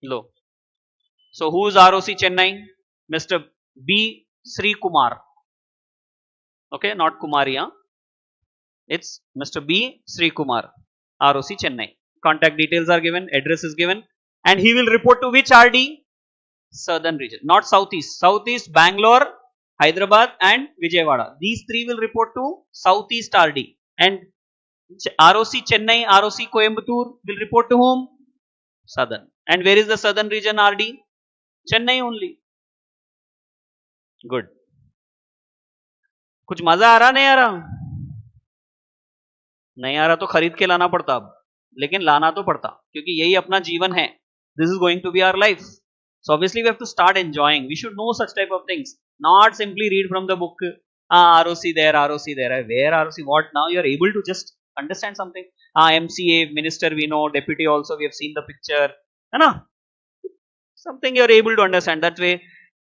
Low. So, who is ROC Chennai? Mr. B. Sri Kumar. Okay, not Kumariya. It's Mr. B. Sri Kumar. ROC Chennai. Contact details are given. Address is given. And he will report to which RD? Southern region. Not Southeast. Southeast, Bangalore, Hyderabad and Vijayawada. These 3 will report to Southeast RD. And ROC Chennai, ROC Coimbatore will report to whom? Southern. And where is the Southern region RD? Chennai only. Good. कुछ मजा आ रहा नहीं आ रहा? नहीं आ रहा तो खरीद के लाना पड़ता अब, लेकिन लाना तो पड़ता क्योंकि यही अपना जीवन है. This is going to be our life. So obviously we have to start enjoying. We should know such type of things. Not simply read from the book. ROC there, ROC there. Where ROC? What? Now you are able to just understand something. MCA, minister we know, deputy also we have seen the picture. Something you are able to understand. That way,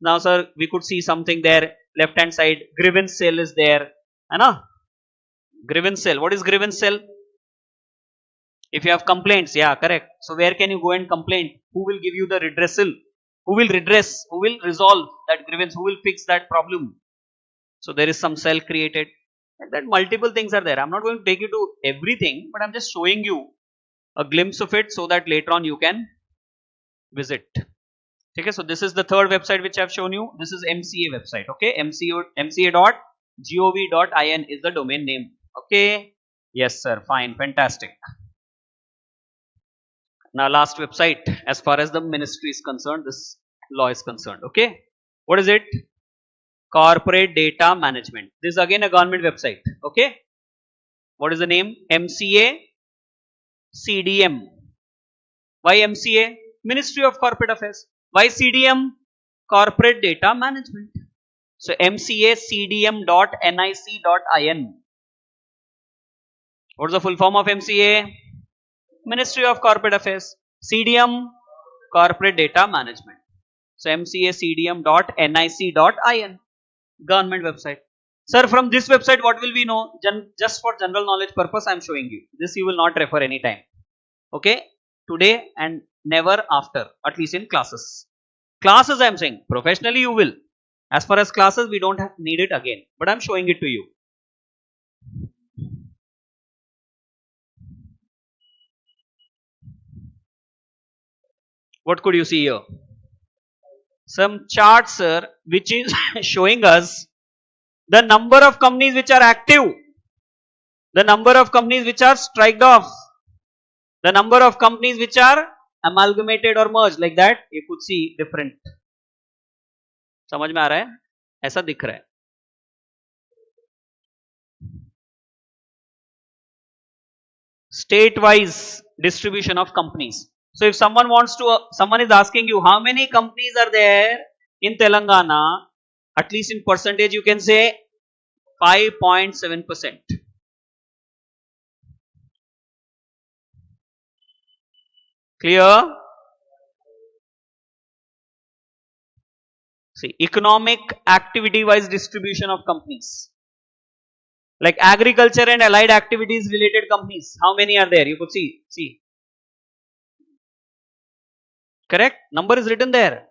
now sir, we could see something there. Left hand side, grievance cell is there. Grievance cell. What is grievance cell? If you have complaints, yeah, correct. So where can you go and complain? Who will give you the redressal? Who will redress? Who will resolve that grievance? Who will fix that problem? So there is some cell created. And then multiple things are there. I'm not going to take you to everything, but I'm just showing you a glimpse of it so that later on you can visit. ठीक है. So this is the third website which I have shown you. This is MCA website. Okay, mca.gov.in is the domain name. Okay, yes sir, fine, fantastic. Now last website as far as the ministry is concerned, this law is concerned. Okay, what is it? Corporate Data Management. This is again a government website. Okay, what is the name? MCA CDM. Why MCA? Ministry of Corporate Affairs. Why CDM? Corporate Data Management. So mcacdm.nic.in. What is the full form of MCA? Ministry of Corporate Affairs. CDM, Corporate Data Management. So mcacdm.nic.in. Government website. Sir, from this website what will we know? Just for general knowledge purpose I am showing you. This you will not refer anytime. Okay, today and never after, at least in classes. Classes I am saying, professionally you will. As far as classes we don't need it again, but I am showing it to you. What could you see here? Some charts, sir, which is showing us the number of companies which are active, the number of companies which are striked off, the number of companies which are amalgamated or merged, like that you could see different. समझ में आ रहा है? ऐसा दिख रहा है. State wise distribution of companies. So if someone is asking you how many companies are there in Telangana, at least in percentage you can say 5.7%. Clear? See, economic activity wise distribution of companies. Like agriculture and allied activities related companies, how many are there? You could see. Correct? Number is written there.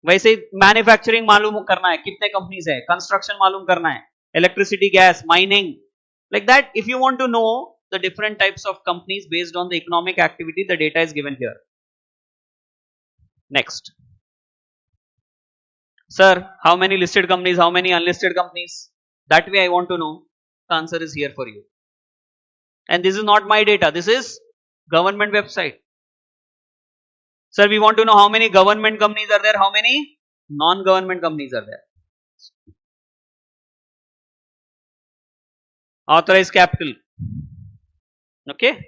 वैसे manufacturing मालूम करना है कितने companies है, construction मालूम करना है, electricity, gas, mining, like that. If you want to know the different types of companies based on the economic activity, the data is given here. Next. Sir, how many listed companies, how many unlisted companies? That way I want to know. The answer is here for you. And this is not my data, this is government website. Sir, we want to know how many government companies are there, how many non-government companies are there. Authorized capital. Okay.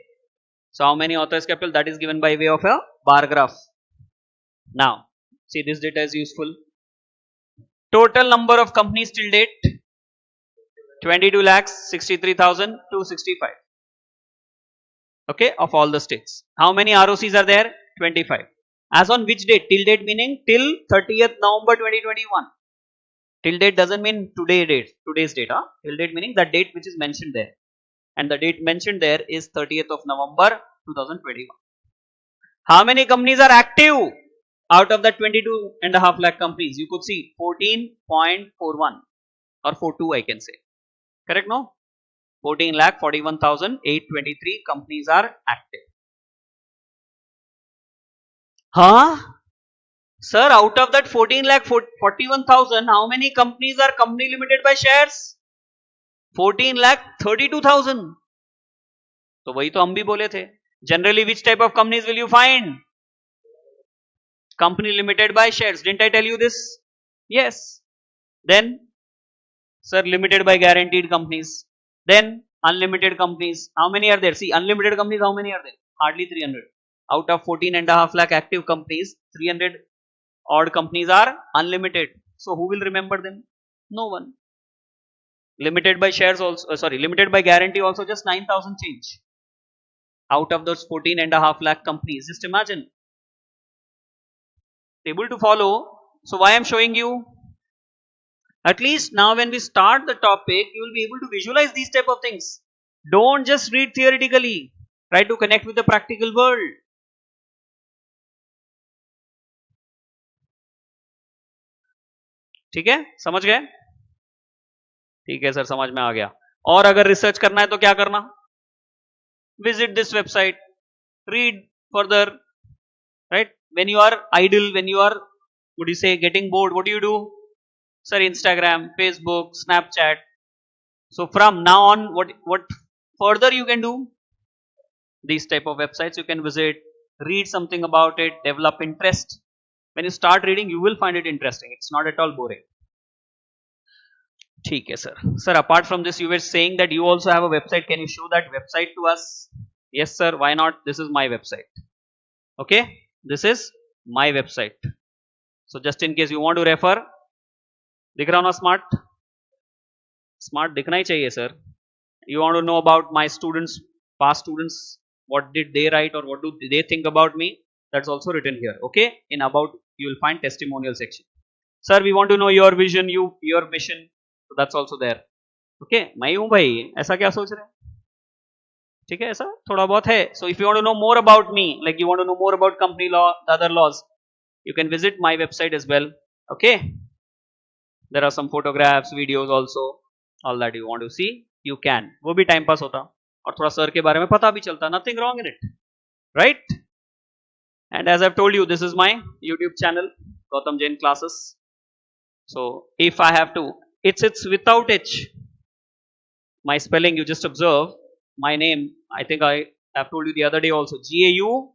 So how many authorized capital? That is given by way of a bar graph. Now, see, this data is useful. Total number of companies till date 22,63,265. Okay, of all the states. How many ROCs are there? 25. As on which date? Till date meaning till 30th November 2021. Till date doesn't mean today's date. Till date meaning the date which is mentioned there. And the date mentioned there is 30th of November 2021. How many companies are active? Out of the 22.5 lakh companies, you could see 14.41 or 42 I can say. Correct, no? 14,41,823 companies are active. Huh? Sir, out of that 14,41,000, how many companies are company limited by shares? 14,32,000. तो वही तो हम भी बोले थे. Generally, which type of companies will you find? Company limited by shares. Didn't I tell you this? Yes. Then, sir, limited by guaranteed companies. Then, unlimited companies. How many are there? See, unlimited companies, how many are there? Hardly 300. Out of 14.5 lakh active companies, 300 odd companies are unlimited. So, who will remember them? No one. Limited by shares also, limited by guarantee also just 9,000 change. Out of those 14.5 lakh companies. Just imagine. Able to follow. So, why I am showing you? At least now when we start the topic, you will be able to visualize these type of things. Don't just read theoretically. Try to connect with the practical world. ठीक है, समझ गए? ठीक है sir, समझ में आ गया. और अगर रिसर्च करना है तो क्या करना? Visit this website, read further, right? when you are idle, when you are, would you say, getting bored, what do you do? Sir, Instagram, Facebook, Snapchat. So from now on, what further you can do? These type of websites you can visit, read something about it, develop interest. When you start reading, you will find it interesting. It's not at all boring. ठीक है, sir. Sir, apart from this, you were saying that you also have a website. Can you show that website to us? Yes, sir. Why not? This is my website. Okay, this is my website. So just in case you want to refer, दिख रहा हो ना smart? Smart दिखना ही चाहिए, sir. You want to know about my students, past students, what did they write or what do they think about me? That's also written here. Okay, in about you will find testimonial section. Sir, we want to know your vision, your mission. So that's also there. Okay, मैं हूँ भाई, ऐसा क्या सोच रहे हैं? ठीक है, ऐसा थोड़ा बहुत है. So if you want to know more about me, like you want to know more about company law, the other laws, you can visit my website as well. Okay, there are some photographs, videos also. All that you want to see, you can. वो भी time pass होता और थोड़ा sir के बारे में पता भी चलता. Nothing wrong in it, right? And as I've told you, this is my YouTube channel, Gautham Jain Classes. So if I have to, it's without H. My spelling, you just observe. My name, I think I have told you the other day also. G-A-U-T-A-M.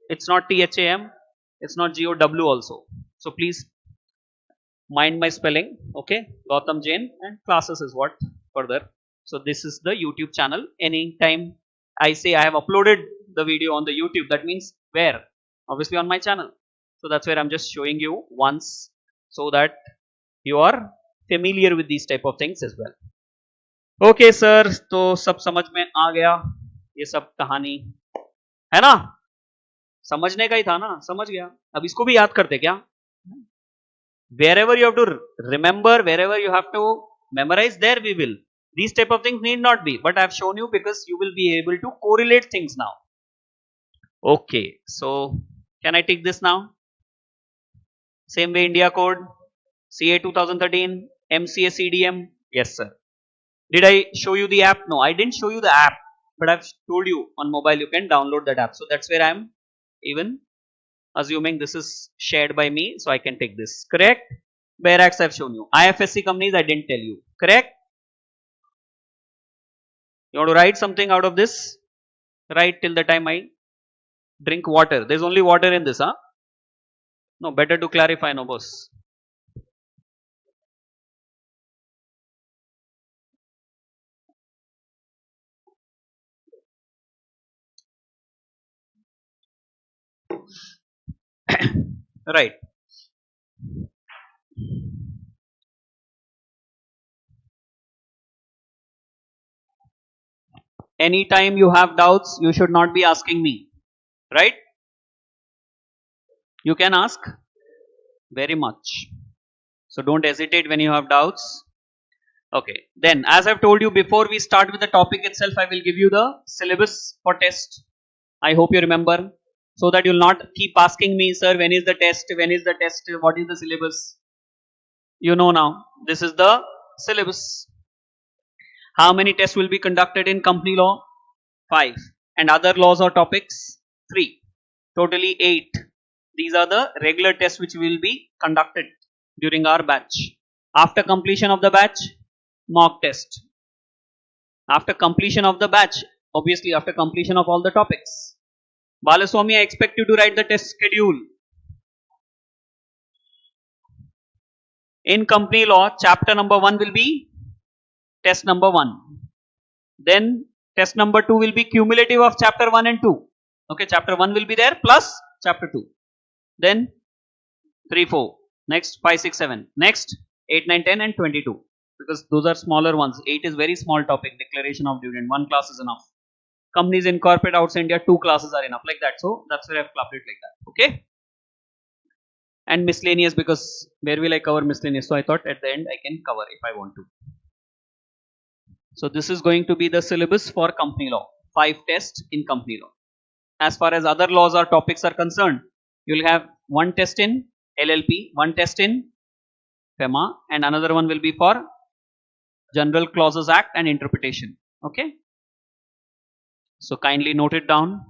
It's not T-H-A-M. It's not G-O-W also. So please mind my spelling. Okay, Gautham Jain and Classes is what further. So this is the YouTube channel. Anytime I say I have uploaded the video on the YouTube, that means where? Obviously on my channel. So that's where I'm just showing you once so that you are familiar with these type of things as well. Okay sir, तो सब समझ में आ गया ये सब कहानी है ना? समझने का ही था ना, समझ गया. अब इसको भी याद करते क्या? Wherever you have to remember, wherever you have to memorize, there we will. These type of things need not be, but I have shown you because you will be able to correlate things now. Okay, so can I take this now? Same way India code, CA 2013, MCA CDM. Yes sir. Did I show you the app? No, I didn't show you the app, but I've told you on mobile you can download that app. So that's where I'm even assuming this is shared by me, so I can take this. Correct? Barracks I've shown you. IFSC companies I didn't tell you. Correct? You want to write something out of this? Write till the time I drink water. There's only water in this, huh? No, better to clarify, no boss. Right. Anytime you have doubts, you should not be asking me. Right? You can ask very much. So don't hesitate when you have doubts. Okay. Then as I've told you before we start with the topic itself, I will give you the syllabus for test. I hope you remember. So that you will not keep asking me, sir, when is the test? When is the test? What is the syllabus? You know now. This is the syllabus. How many tests will be conducted in company law? 5. And other laws or topics? 3. Totally 8. These are the regular tests which will be conducted during our batch. After completion of the batch, mock test. After completion of the batch, obviously after completion of all the topics. Balaswamy, I expect you to write the test schedule. In company law, chapter number 1 will be test number 1. Then test number 2 will be cumulative of chapter 1 and 2. Okay, chapter 1 will be there plus chapter 2. Then 3, 4. Next 5, 6, 7. Next 8, 9, 10 and 22. Because those are smaller ones. 8 is very small topic, declaration of dividend. 1 class is enough. Companies incorporate outside India, 2 classes are enough, like that. So that's where I've clubbed it like that. Okay. And miscellaneous, because where will I cover miscellaneous? So I thought at the end I can cover if I want to. So this is going to be the syllabus for company law. 5 tests in company law. As far as other laws or topics are concerned, you will have 1 test in LLP, 1 test in FEMA, and another one will be for General Clauses Act and interpretation. Okay. So kindly note it down.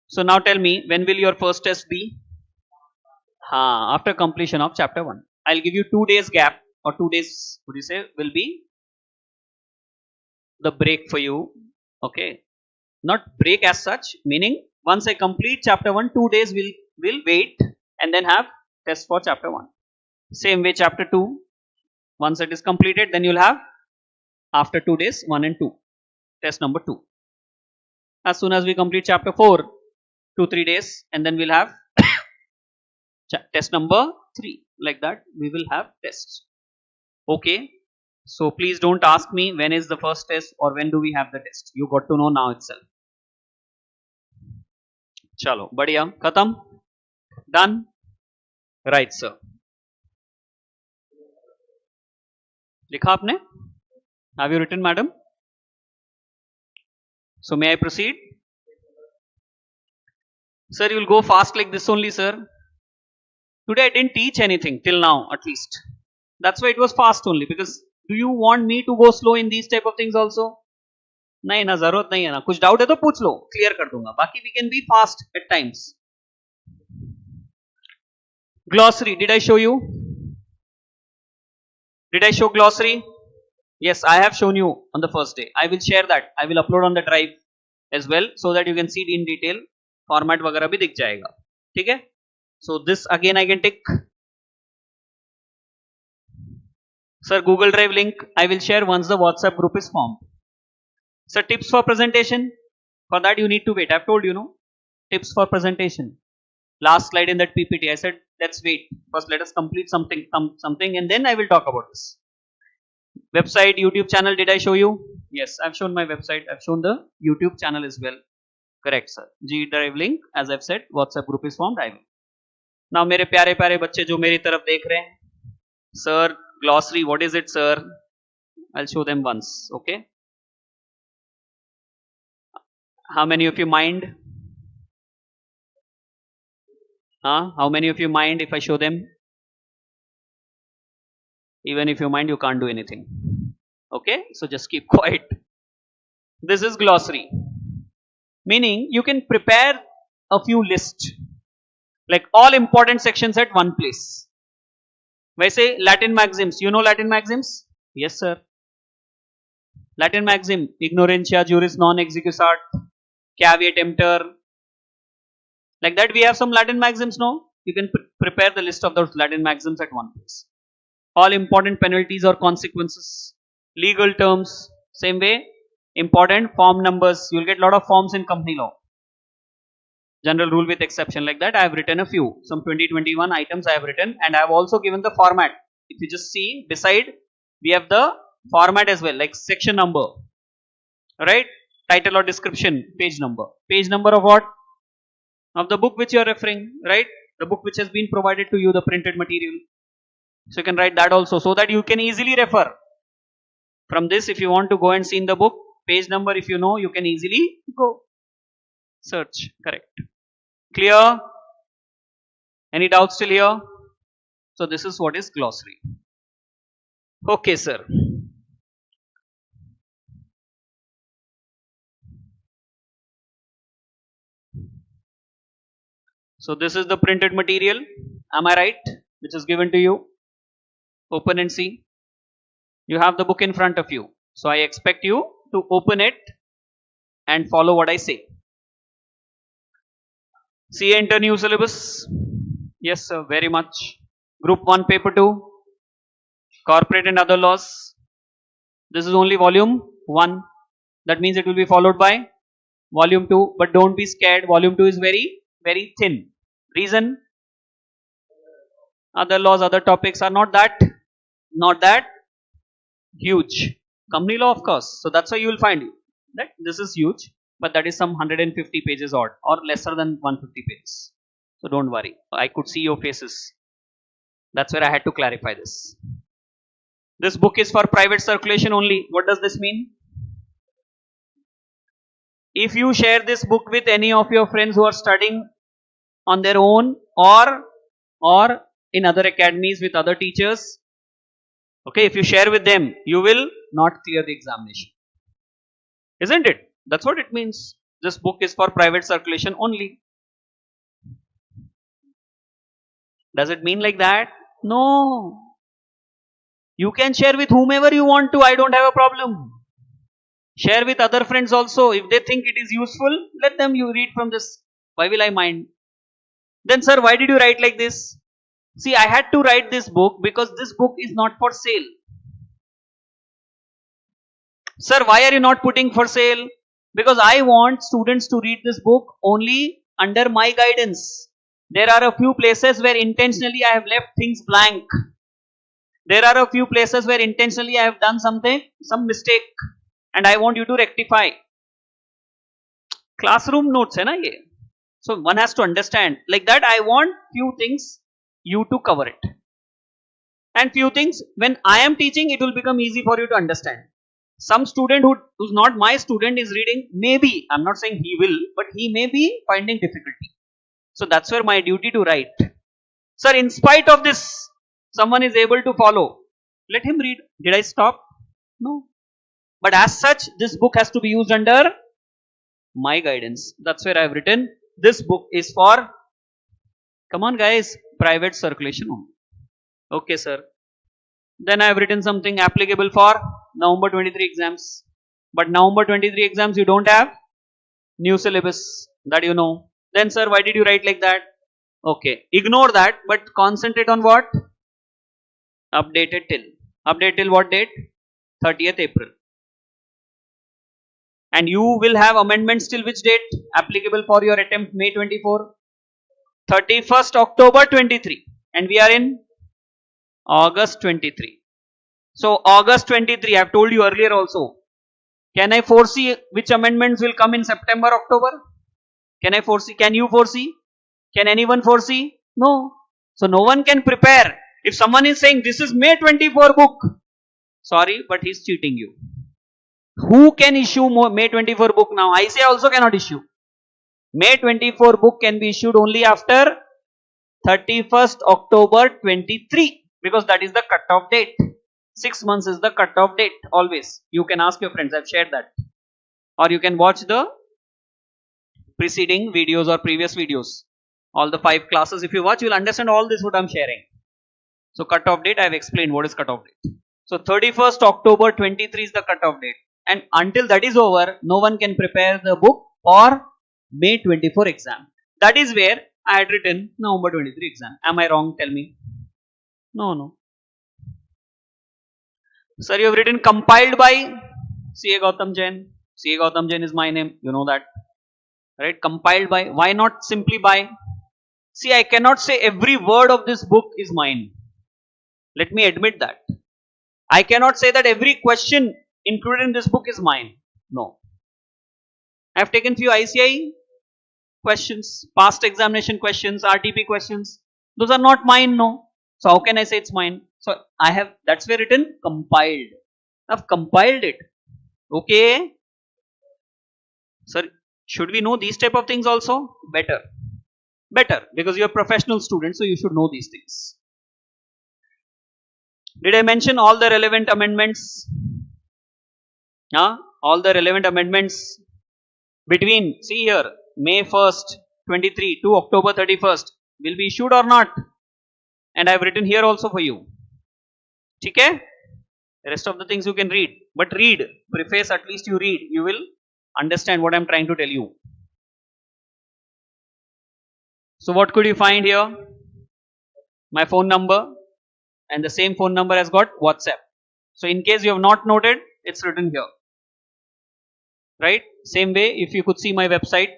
So now tell me, when will your first test be? After completion of chapter 1. I'll give you 2 days gap, or 2 days, would you say, will be the break for you. Okay. Not break as such, meaning once I complete chapter 1, 2 days will wait and then have test for chapter 1. Same way chapter 2, once it is completed, then you'll have after 2 days 1 and 2, test number 2. As soon as we complete chapter 4, 2-3 days, and then we'll have test number 3. Like that we will have tests. Okay. So please don't ask me when is the first test or when do we have the test. You got to know now itself. Chalo, badhiya, khatam, done. Right, sir. Likha aapne? Have you written, madam? So may I proceed? Sir, you will go fast like this only, sir. Today I didn't teach anything till now, at least. That's why it was fast only. Because do you want me to go slow in these type of things also? नहीं ना, जरूरत नहीं है ना. कुछ doubt है तो पूछ लो, क्लियर कर दूंगा. बाकी we can be fast at times. Glossary, did I show you? Did I show glossary? Yes, I have shown you on the first day. I will share that. I will upload on the drive as well so that you can see it in detail. Format वगैरह भी दिख जाएगा. ठीक है? So this again I can tick. Sir, Google Drive link I will share once the WhatsApp group is formed. Sir, tips for presentation. For that you need to wait. I've told you, no? Tips for presentation. Last slide in that PPT. I said let's wait. First let us complete something and then I will talk about this. Website, YouTube channel, did I show you? Yes, I've shown my website. I've shown the YouTube channel as well. Correct, sir. G Drive link, as I've said, WhatsApp group is formed. I will. Now, मेरे प्यारे प्यारे बच्चे जो मेरी तरफ देख रहे हैं, sir, glossary, what is it, sir? I'll show them once. Okay. How many of you mind? How many of you mind if I show them? Even if you mind, you can't do anything. Okay, so just keep quiet. This is glossary, meaning you can prepare a few lists, like all important sections at one place. वैसे Latin maxims, you know Latin maxims? Yes, sir. Latin maxim: ignorantia, juris non executat, caveat emptor. Like that, we have some Latin maxims. No, you can prepare the list of those Latin maxims at one place. All important penalties or consequences, legal terms, same way, important form numbers. You will get a lot of forms in company law. General rule with exception, like that I have written a few, some 20-21 items I have written, and I have also given the format. If you just see beside, we have the format as well, like section number, right? Title or description, page number. Page number of what? Of the book which you are referring, right? The book which has been provided to you, the printed material. So you can write that also, so that you can easily refer. From this, if you want to go and see in the book, page number, if you know, you can easily go search. Correct. Clear? Any doubts still here? So this is what is glossary. Okay, sir. So this is the printed material. Am I right? Which is given to you. Open and see. You have the book in front of you. So I expect you to open it and follow what I say. See, enter new syllabus. Yes, sir, very much. Group 1, paper 2. Corporate and other laws. This is only volume 1. That means it will be followed by volume 2. But don't be scared. Volume 2 is very, very thin. Reason? Other laws, other topics are not that huge. Company law, of course. So that's why you will find that this is huge, but that is some 150 pages odd or lesser than 150 pages. So don't worry. I could see your faces. That's where I had to clarify this. This book is for private circulation only. What does this mean? If you share this book with any of your friends who are studying on their own or in other academies with other teachers, okay, if you share with them, you will not clear the examination. Isn't it? That's what it means. This book is for private circulation only. Does it mean like that? No. You can share with whomever you want to. I don't have a problem. Share with other friends also. If they think it is useful, let them you read from this. Why will I mind? Then sir, why did you write like this? See, I had to write this book because this book is not for sale. Sir, why are you not putting for sale? Because I want students to read this book only under my guidance. There are a few places where intentionally I have left things blank. There are a few places where intentionally I have done some mistake, and I want you to rectify. Classroom notes hai na ye. So one has to understand like that. I want few things you to cover it, and few things when I am teaching it will become easy for you to understand. Some student who's not my student is reading, maybe, I'm not saying he will, but he may be finding difficulty. So that's where my duty to write. Sir, in spite of this, someone is able to follow. Let him read. Did I stop? No. But as such, this book has to be used under my guidance. That's where I've written, this book is for, come on guys, private circulation only. Okay, sir. Then I have written something applicable for November 23 exams. But November 23 exams you don't have new syllabus, that you know. Then sir, why did you write like that? Okay, ignore that, but concentrate on what? Updated till what date? 30th April. And you will have amendments till which date? Applicable for your attempt May 24. 31st October 23. And we are in August 23. So August 23, I have told you earlier also. Can I foresee which amendments will come in September, October? Can I foresee? Can you foresee? Can anyone foresee? No. So no one can prepare. If someone is saying this is May 24 book, sorry, but he is cheating you. Who can issue May 24 book now? ICA also cannot issue. May 24 book can be issued only after 31st October 23, because that is the cut-off date. 6 months is the cut-off date always. You can ask your friends, I have shared that. Or you can watch the preceding videos or previous videos. All the 5 classes, if you watch, you will understand all this what I am sharing. So cut-off date, I have explained what is cut-off date. So 31st October 23 is the cut-off date. And until that is over, no one can prepare the book for May 24 exam. That is where I had written November 23 exam. Am I wrong? Tell me. No. Sir, you have written compiled by CA Gautham Jain. CA Gautham Jain is my name. You know that. Right? Compiled by. Why not simply by? See, I cannot say every word of this book is mine. Let me admit that. I cannot say that every question included in this book is mine. No. I have taken few ICI questions, past examination questions, RTP questions. Those are not mine, no. So how can I say it's mine? So I have, that's where written compiled. I've compiled it. Okay. Sir, should we know these type of things also? Better. Because you are professional students, so you should know these things. Did I mention all the relevant amendments? All the relevant amendments between, see here, May 1st, 23 to October 31st will be issued or not? And I have written here also for you. Okay? The rest of the things you can read. But read, preface at least you read. You will understand what I am trying to tell you. So what could you find here? My phone number. And the same phone number has got WhatsApp. So in case you have not noted, it's written here. Right? Same way, if you could see my website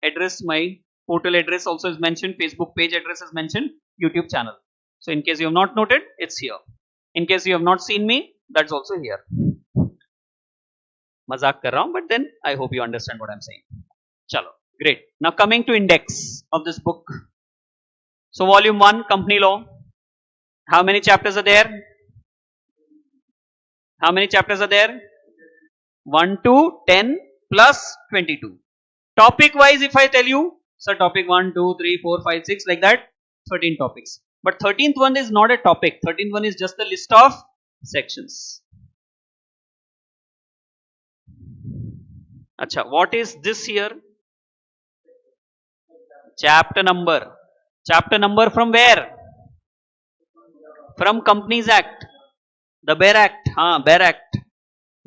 address, my portal address also is mentioned, Facebook page address is mentioned, YouTube channel. So in case you have not noted, it's here. In case you have not seen me, that's also here. Mazak kar raha hu, but then I hope you understand what I'm saying. Chalo, great. Now coming to index of this book. So volume 1, company law. How many chapters are there? How many chapters are there? 1 to 10 plus 22. Topic wise, if I tell you, so topic 1, 2, 3, 4, 5, 6, like that, 13 topics. But 13th one is not a topic. 13th one is just the list of sections. Acha, what is this here? Chapter number. Chapter number from where? From Companies Act. The Bare Act. Bare Act.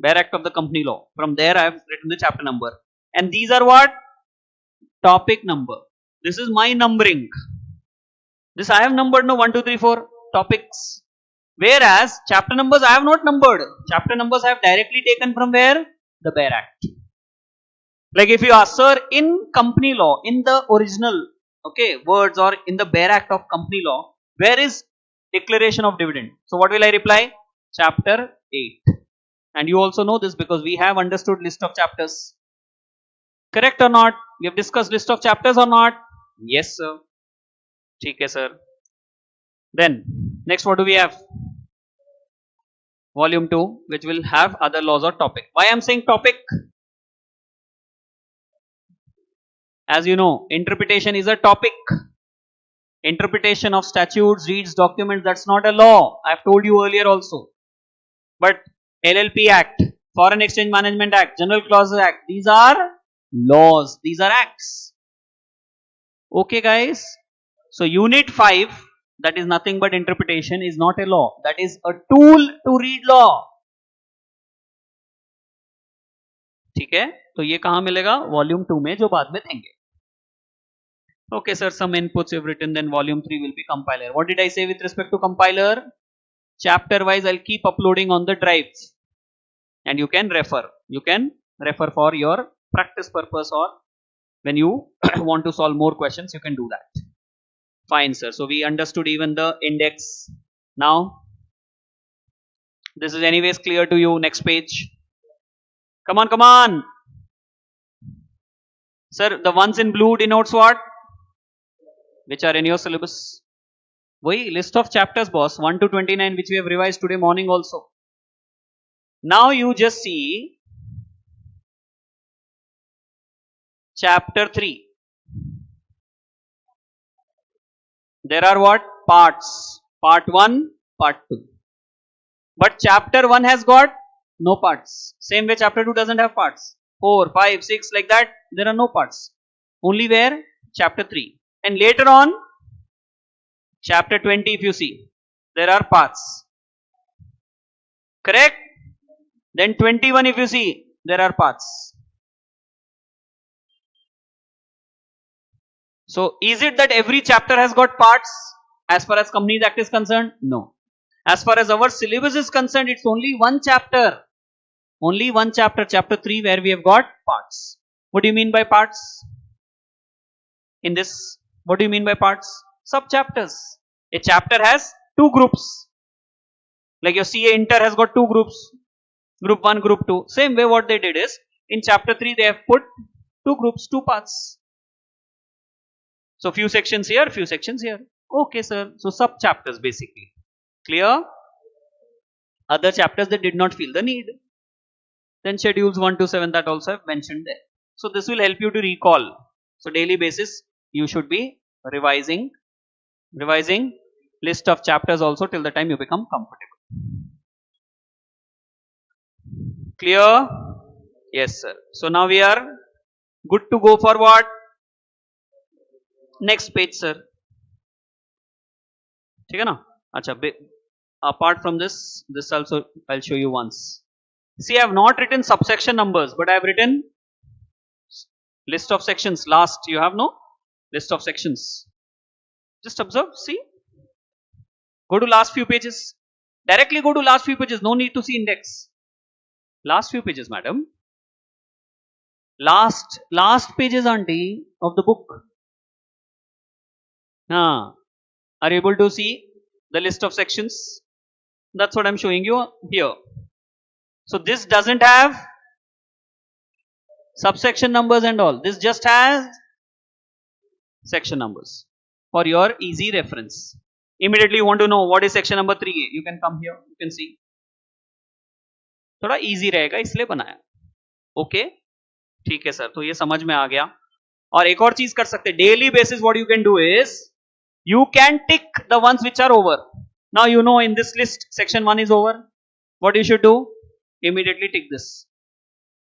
Bare Act of the Company Law. From there I have written the chapter number. And these are what? Topic number. This is my numbering. This I have numbered, no, 1, 2, 3, 4 topics. Whereas chapter numbers I have not numbered. Chapter numbers I have directly taken from where? The Bare Act. Like if you ask, sir, in company law, in the original words or in the Bare Act of company law, where is declaration of dividend? So what will I reply? Chapter 8. And you also know this because we have understood list of chapters. Correct or not? We have discussed list of chapters or not? Yes, sir. Okay, sir. Then, next what do we have? Volume 2, which will have other laws or topic. Why I am saying topic? As you know, interpretation is a topic. Interpretation of statutes, reads, documents, that's not a law. I have told you earlier also. But LLP Act, Foreign Exchange Management Act, General Clauses Act, these are laws. These are acts. Okay, guys. So, Unit 5, that is nothing but interpretation, is not a law. That is a tool to read law. ठीक है, तो ये कहाँ मिलेगा? Volume 2 में, जो बाद में देंगे. Okay, sir, some inputs you've written, then volume 3 will be compiler. What did I say with respect to compiler? Chapter wise, I'll keep uploading on the drives. And you can refer. You can refer for your practice purpose, or when you want to solve more questions, you can do that. Fine, sir. So we understood even the index. Now, this is anyways clear to you. Next page. Come on, come on. Sir, the ones in blue denotes what? Which are in your syllabus? Why list of chapters, boss, 1 to 29, which we have revised today morning also. Now you just see chapter 3. There are what? Parts. Part 1, part 2. But chapter 1 has got no parts. Same way chapter 2 doesn't have parts. 4, 5, 6 like that, there are no parts. Only where? Chapter 3. And later on, chapter 20 if you see, there are parts. Correct? Then 21 if you see, there are parts. So, is it that every chapter has got parts as far as Companies Act is concerned? No. As far as our syllabus is concerned, it's only one chapter. Only one chapter, chapter 3, where we have got parts. What do you mean by parts? In this, what do you mean by parts? Sub-chapters. A chapter has two groups. Like your CA Inter has got two groups. Group 1, Group 2. Same way what they did is, in chapter 3 they have put two groups, two parts. So few sections here, few sections here. Okay, sir. So sub-chapters basically. Clear? Other chapters they did not feel the need. Then schedules 1 to 7, that also I've mentioned there. So this will help you to recall. So daily basis you should be revising list of chapters also till the time you become comfortable. Clear? Yes, sir. So now we are good to go for what? Next page, sir. ठीक है ना? अच्छा, apart from this also I'll show you once. See, I have not written subsection numbers, but I have written list of sections. Last, you have no list of sections. Just observe, see. Go to last few pages. Directly go to last few pages. No need to see index. Last few pages, madam. Last pages, auntie, of the book. Are you able to see the list of sections? That's what I'm showing you here. So this doesn't have subsection numbers and all. This just has section numbers for your easy reference. Immediately you want to know what is section number 3A. You can come here. You can see. थोड़ा easy रहेगा इसलिए बनाया. Okay? ठीक है sir. तो ये समझ में आ गया. और एक और चीज कर सकते हैं. Daily basis what you can do is you can tick the ones which are over. Now you know in this list section 1 is over. What you should do? Immediately tick this.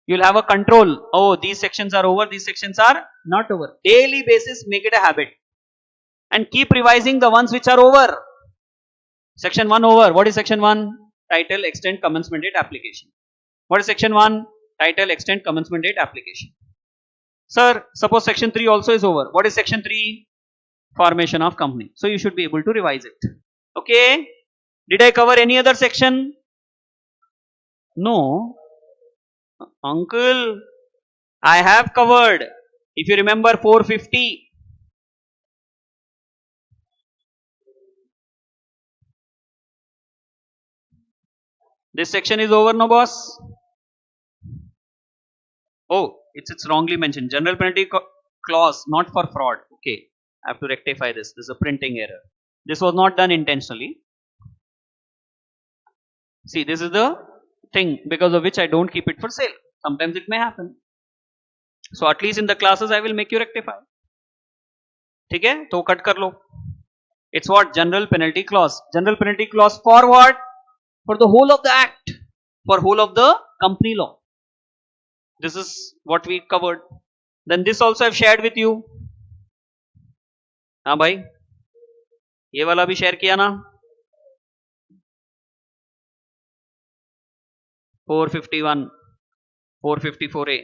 You'll have a control. Oh, these sections are over, these sections are not over. Daily basis, make it a habit. And keep revising the ones which are over. Section 1 over. What is section 1? Title, extent, commencement date, application. What is section 1? Title, extent, commencement date, application. Sir, suppose section 3 also is over. What is section 3? Formation of company. So you should be able to revise it. Okay. Did I cover any other section? No. Uncle, I have covered. If you remember 450. This section is over, no boss? Oh, it's wrongly mentioned. General penalty clause, not for fraud. Okay, I have to rectify this. This is a printing error. This was not done intentionally. See, this is the thing because of which I don't keep it for sale. Sometimes it may happen. So at least in the classes I will make you rectify. ठीक है? तो cut कर लो. It's what? General penalty clause. General penalty clause for what? For the whole of the act. For whole of the company law. This is what we covered. Then this also I've shared with you. हाँ भाई, ये वाला भी share किया ना? 451, 454A.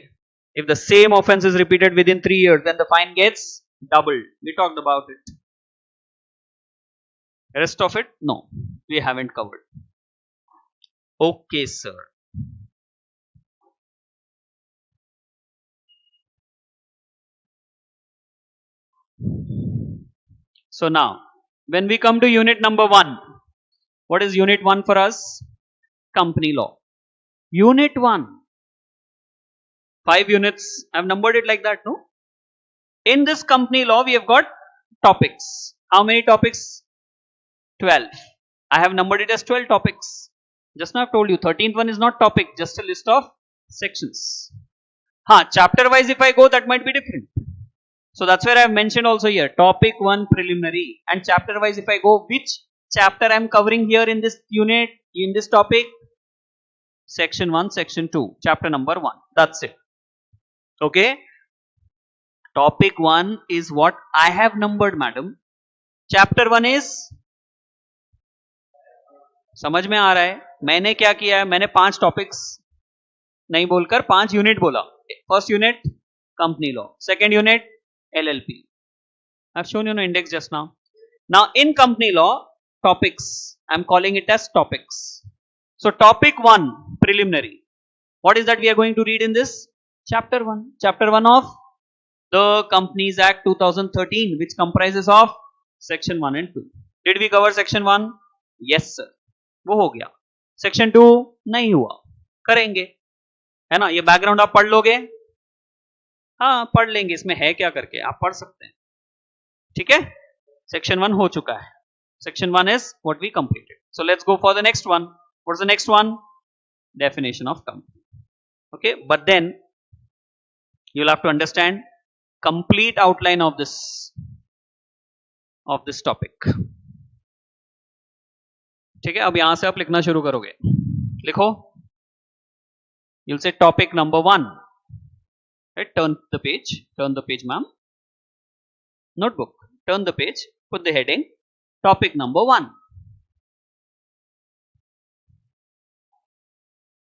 If the same offense is repeated within 3 years, then the fine gets doubled. We talked about it. Rest of it, no, we haven't covered. Okay, sir. So now, when we come to unit number 1, what is unit 1 for us? Company law. Unit 1. 5 units. I have numbered it like that, no? In this company law, we have got topics. How many topics? 12. I have numbered it as 12 topics. Just now I have told you, 13th one is not topic, just a list of sections. Chapter wise if I go, that might be different. So that's where I have mentioned also here, topic 1 preliminary. And chapter wise if I go, which chapter I am covering here in this unit, in this topic? Section 1, section 2, chapter number 1. That's it. Okay. Topic 1 is what I have numbered, madam. Chapter 1 is, समझ में आ रहा है? मैंने क्या किया है? मैंने 5 topics नहीं बोलकर 5 यूनिट बोला. First unit company law, second unit LLP. I've shown you an index just now. Now in company law, topics, I'm calling it as topics. So topic 1 preliminary. What is that we are going to read in this? Chapter 1. Chapter 1 of the Companies Act 2013, which comprises of section 1 and 2. Did we cover section 1? Yes sir. वो हो गया. Section 2 नहीं हुआ. करेंगे, है ना? ये background आप पढ़ लोगे? हाँ, पढ़ लेंगे. इसमें है क्या करके आप पढ़ सकते हैं. ठीक है? Section 1 हो चुका है. Section 1 is what we completed. So let's go for the next one. What's the next one? Definition of company. Okay, but then you'll have to understand complete outline of this topic. ठीक है, अब यहां से आप लिखना शुरू करोगे. लिखो. You'll say topic number 1. Right? Turn the page, ma'am. Notebook. Turn the page. Put the heading. Topic number 1.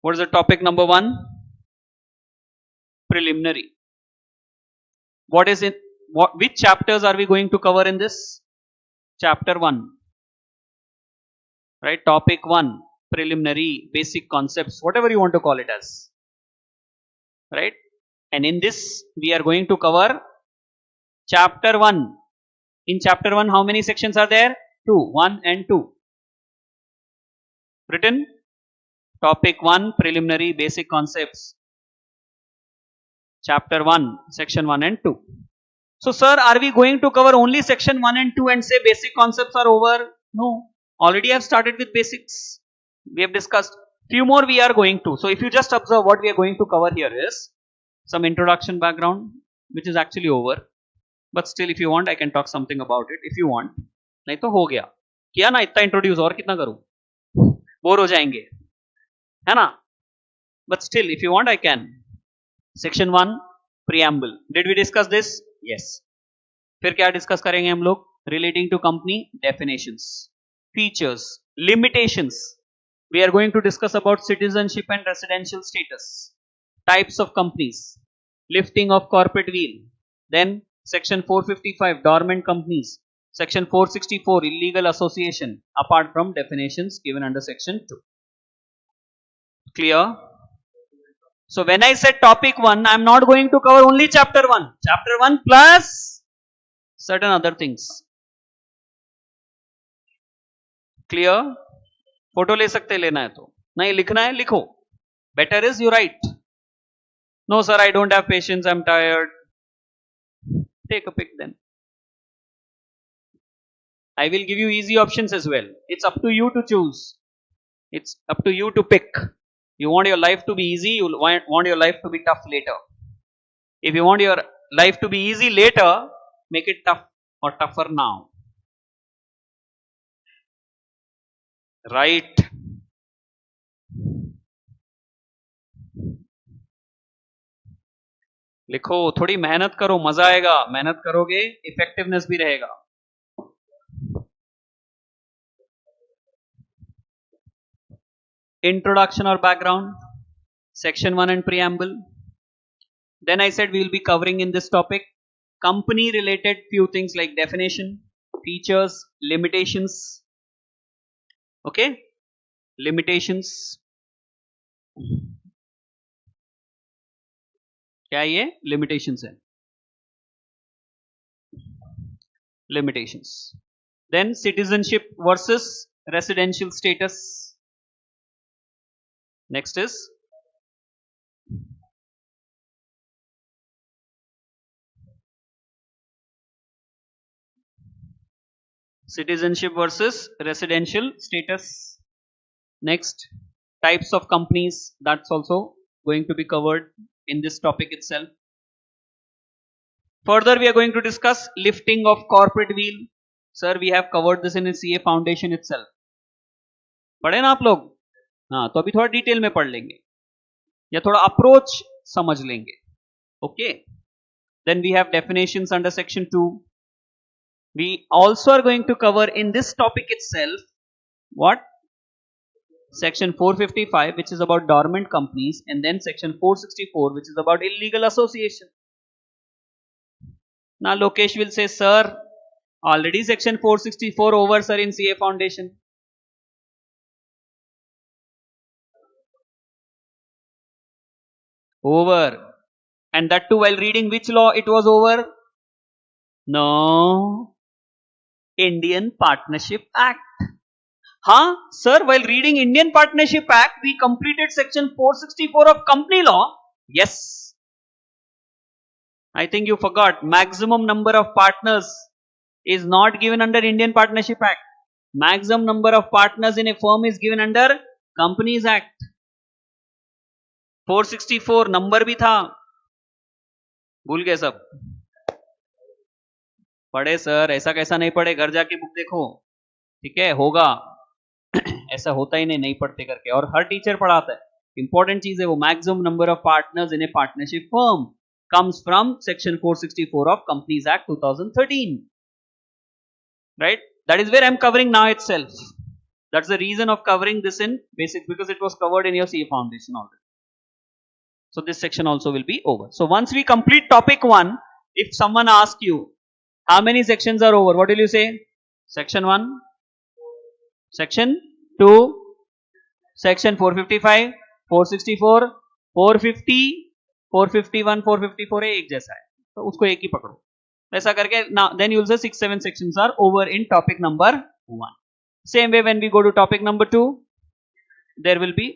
What is the topic number 1? Preliminary. What is it? Which chapters are we going to cover in this? Chapter 1. Right? Topic 1. Preliminary, basic concepts, whatever you want to call it as. Right? And in this, we are going to cover chapter 1. In chapter 1, how many sections are there? 2. 1 and 2. Written? Topic 1, preliminary, basic concepts. Chapter 1, section 1 and 2. So, sir, are we going to cover only section 1 and 2 and say basic concepts are over? No. Already I have started with basics. We have discussed. Few more we are going to. So, if you just observe what we are going to cover here is some introduction background, which is actually over. But still, if you want, I can talk something about it. If you want. नहीं तो हो गया. किया ना इतना introduce और कितना करूँ? बोर हो जाएंगे. है ना? But still, if you want, I can. Section 1 preamble. Did we discuss this? Yes. फिर क्या डिस्कस करेंगे हम लोग? Relating to company definitions, features, limitations. We are going to discuss about citizenship and residential status, types of companies, lifting of corporate veil, then section 455 dormant companies, section 464 illegal association apart from definitions given under section 2. Clear? So when I said topic 1, I am not going to cover only chapter 1. Chapter 1 plus certain other things. Clear? Photo ले सकते, लेना है तो, नहीं लिखना है लिखो. Better is you write. No sir, I don't have patience, I'm tired. Take a pic then. I will give you easy options as well. It's up to you to choose. It's up to you to pick. You want your life to be easy, you want your life to be tough later. If you want your life to be easy later, make it tough or tougher now. Right. लिखो, थोड़ी मेहनत करो, मजा आएगा. मेहनत करोगे effectiveness भी रहेगा. Introduction or background, section 1 and preamble. Then I said we will be covering in this topic company related few things like definition, features, limitations. Okay, limitations. क्या ये limitations है? Limitations. Then citizenship versus residential status. Next is citizenship versus residential status. Next, types of companies, that's also going to be covered in this topic itself. Further, we are going to discuss lifting of corporate veil. Sir, we have covered this in a CA foundation itself. पढ़े ना आप लोग? हाँ, तो अभी थोड़ा detail में पढ़ लेंगे या थोड़ा अप्रोच समझ लेंगे. Okay. Then we have definitions under section 2. We also are going to cover in this topic itself what? Section 455, which is about dormant companies, and then section 464, which is about illegal association. Now Lokesh will say, sir, already section 464 over, sir, in CA foundation. Over. And that too while reading which law it was over? No. Indian Partnership Act. Huh? Sir, while reading Indian Partnership Act, we completed section 464 of company law. Yes. I think you forgot. Maximum number of partners is not given under Indian Partnership Act. Maximum number of partners in a firm is given under Companies Act. 464 number भी था, भूल गए सब. पढ़े sir, ऐसा कैसा नहीं पढ़े, घर जाके बुक देखो, ठीक है, होगा. ऐसा होता ही नहीं पढ़ते करके, और हर टीचर पढ़ाता है. इंपॉर्टेंट चीज है वो. Maximum number of partners in A partnership firm comes from section 464 of Companies Act 2013. Right? That is where I am covering now itself. That's the reason of covering this in basics, because it was covered in your CA foundation already. So this section also will be over. So once we complete topic 1, if someone asks you how many sections are over, what will you say? Section 1, section 2, section 455, 464, 450, 451, 454 है, एक जैसा है, तो उसको एक ही पकड़ो. ऐसा करके now then you will say 6-7 sections are over in topic number 1. Same way when we go to topic number 2, there will be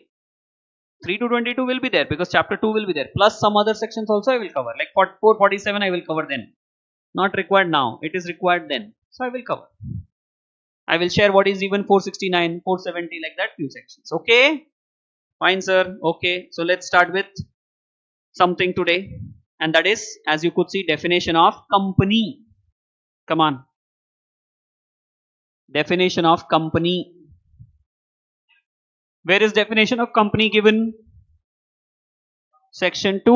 3 to 22 will be there, because chapter 2 will be there, plus some other sections also I will cover, like 447 I will cover then. Not required now, it is required then, so I will cover. I will share what is even 469, 470, like that, few sections. Okay, fine sir. Okay, so let's start with something today, and that is, as you could see, definition of company. Come on, definition of company. Where is definition of company given? Section 2,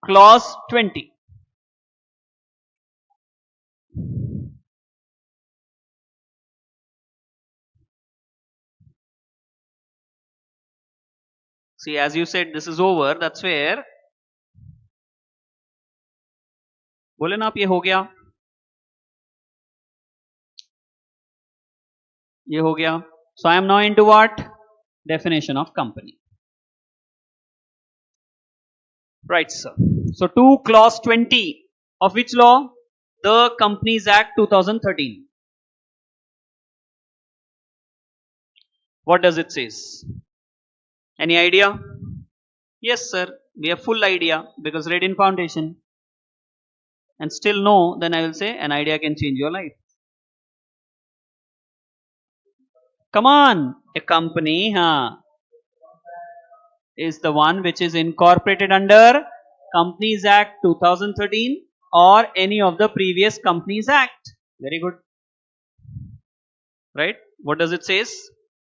Clause 20. See, as you said, this is over. That's where बोले ना आप ये हो गया, ये हो गया. So I am now into what? Definition of company. Right, sir. So to clause 20 of which law? The Companies Act 2013. What does it says? Any idea? Yes, sir. We have full idea because read in foundation. And still no, then I will say an idea can change your life. Come on, a company is the one which is incorporated under Companies Act 2013 or any of the previous Companies Act. Very good. Right? What does it says?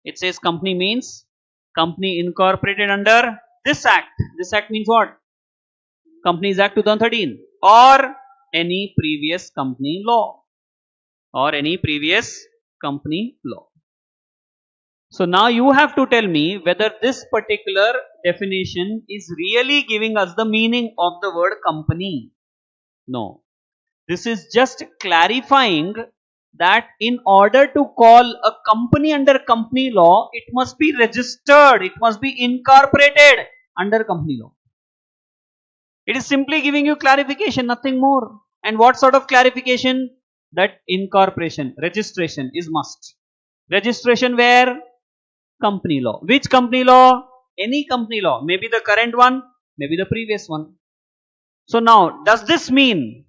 It says company means company incorporated under this act. This act means what? Companies Act 2013 or any previous company law or any previous company law. So now you have to tell me whether this particular definition is really giving us the meaning of the word company. No. This is just clarifying that in order to call a company under company law, it must be registered, it must be incorporated under company law. It is simply giving you clarification, nothing more. And what sort of clarification? That incorporation, registration is must. Registration where? Company law. Which company law? Any company law. Maybe the current one, maybe the previous one. So now, does this mean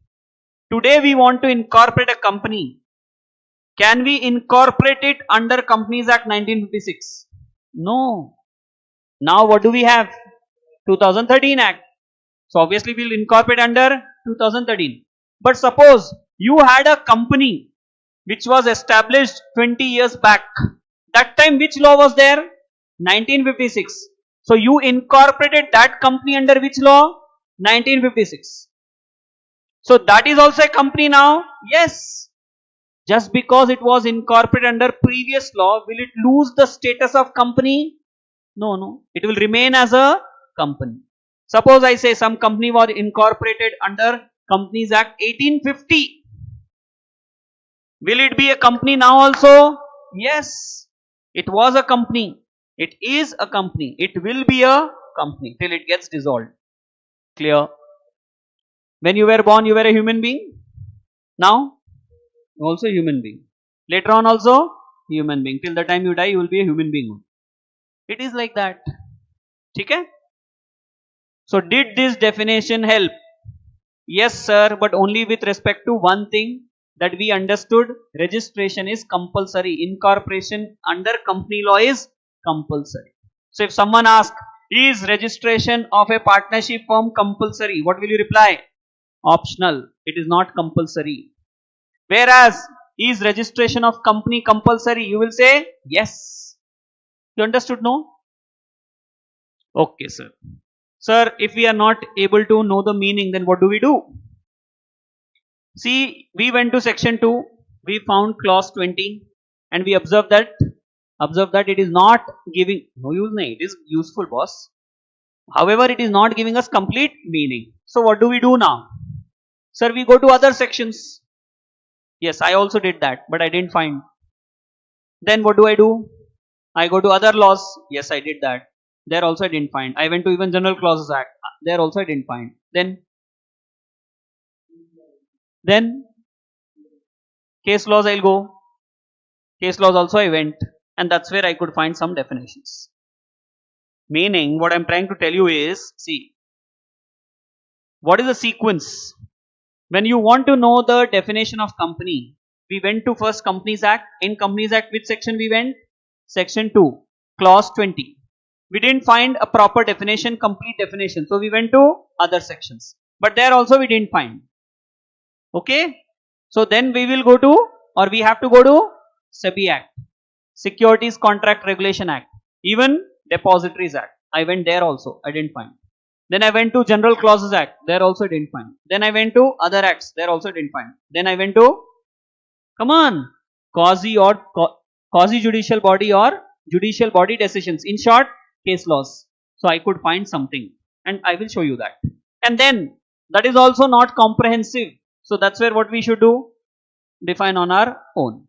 today we want to incorporate a company? Can we incorporate it under Companies Act 1956? No. Now what do we have? 2013 Act. So obviously we will incorporate under 2013. But suppose you had a company which was established 20 years back. That time which law was there? 1956. So you incorporated that company under which law? 1956. So that is also a company now? Yes. Just because it was incorporated under previous law, will it lose the status of company? No, no. It will remain as a company. Suppose I say some company was incorporated under Companies Act 1850. Will it be a company now also? Yes. It was a company. It is a company. It will be a company till it gets dissolved. Clear? When you were born, you were a human being. Now, also a human being. Later on also, human being. Till the time you die, you will be a human being. It is like that. Okay? So, did this definition help? Yes, sir, but only with respect to one thing, that we understood registration is compulsory. Incorporation under company law is compulsory. So, if someone asks, is registration of a partnership firm compulsory? What will you reply? Optional. It is not compulsory. Whereas, is registration of company compulsory? You will say, yes. You understood, no? Okay, sir. Sir, if we are not able to know the meaning, then what do we do? See, we went to section 2, we found clause 20 and we observed that it is not giving, no use, it is useful, boss. However, it is not giving us complete meaning. So what do we do now? Sir, we go to other sections. Yes, I also did that, but I didn't find. Then what do? I go to other laws. Yes, I did that. There also I didn't find. I went to even General Clauses Act. There also I didn't find. Then case laws I'll go. Case laws also I went. And that's where I could find some definitions. Meaning, what I'm trying to tell you is, see, what is the sequence? When you want to know the definition of company, we went to first Companies Act. In Companies Act, which section we went? Section 2, clause 20. We didn't find a proper definition, complete definition. So we went to other sections. But there also we didn't find. Okay? So then we will go to, or we have to go to SEBI Act, Securities Contract Regulation Act, even Depositories Act. I went there also. I didn't find. Then I went to General Clauses Act. There also I didn't find. Then I went to other acts. There also I didn't find. Then I went to, come on, quasi judicial body or judicial body decisions. In short, case laws. So I could find something, and I will show you that. And then that is also not comprehensive. So that's where what we should do, define on our own.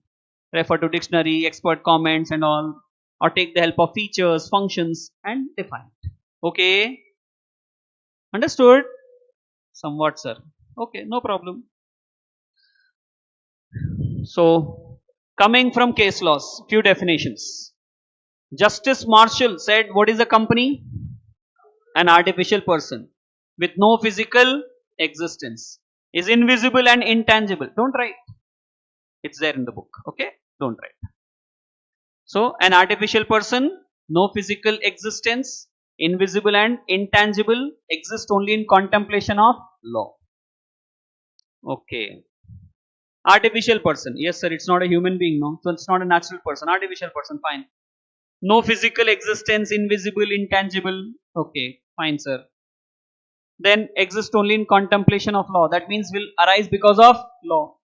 Refer to dictionary, expert comments and all, or take the help of features, functions and define it. Okay, understood? Somewhat, sir. Okay, no problem. So coming from case laws, few definitions. Justice Marshall said, what is a company? An artificial person with no physical existence, is invisible and intangible. Don't write, it's there in the book. Okay, don't write. So an artificial person, no physical existence, invisible and intangible, exist only in contemplation of law. Okay, artificial person, yes sir, it's not a human being, no, so it's not a natural person. Artificial person, fine. No physical existence, invisible, intangible. Okay, fine sir. Then exist only in contemplation of law, that means will arise because of law.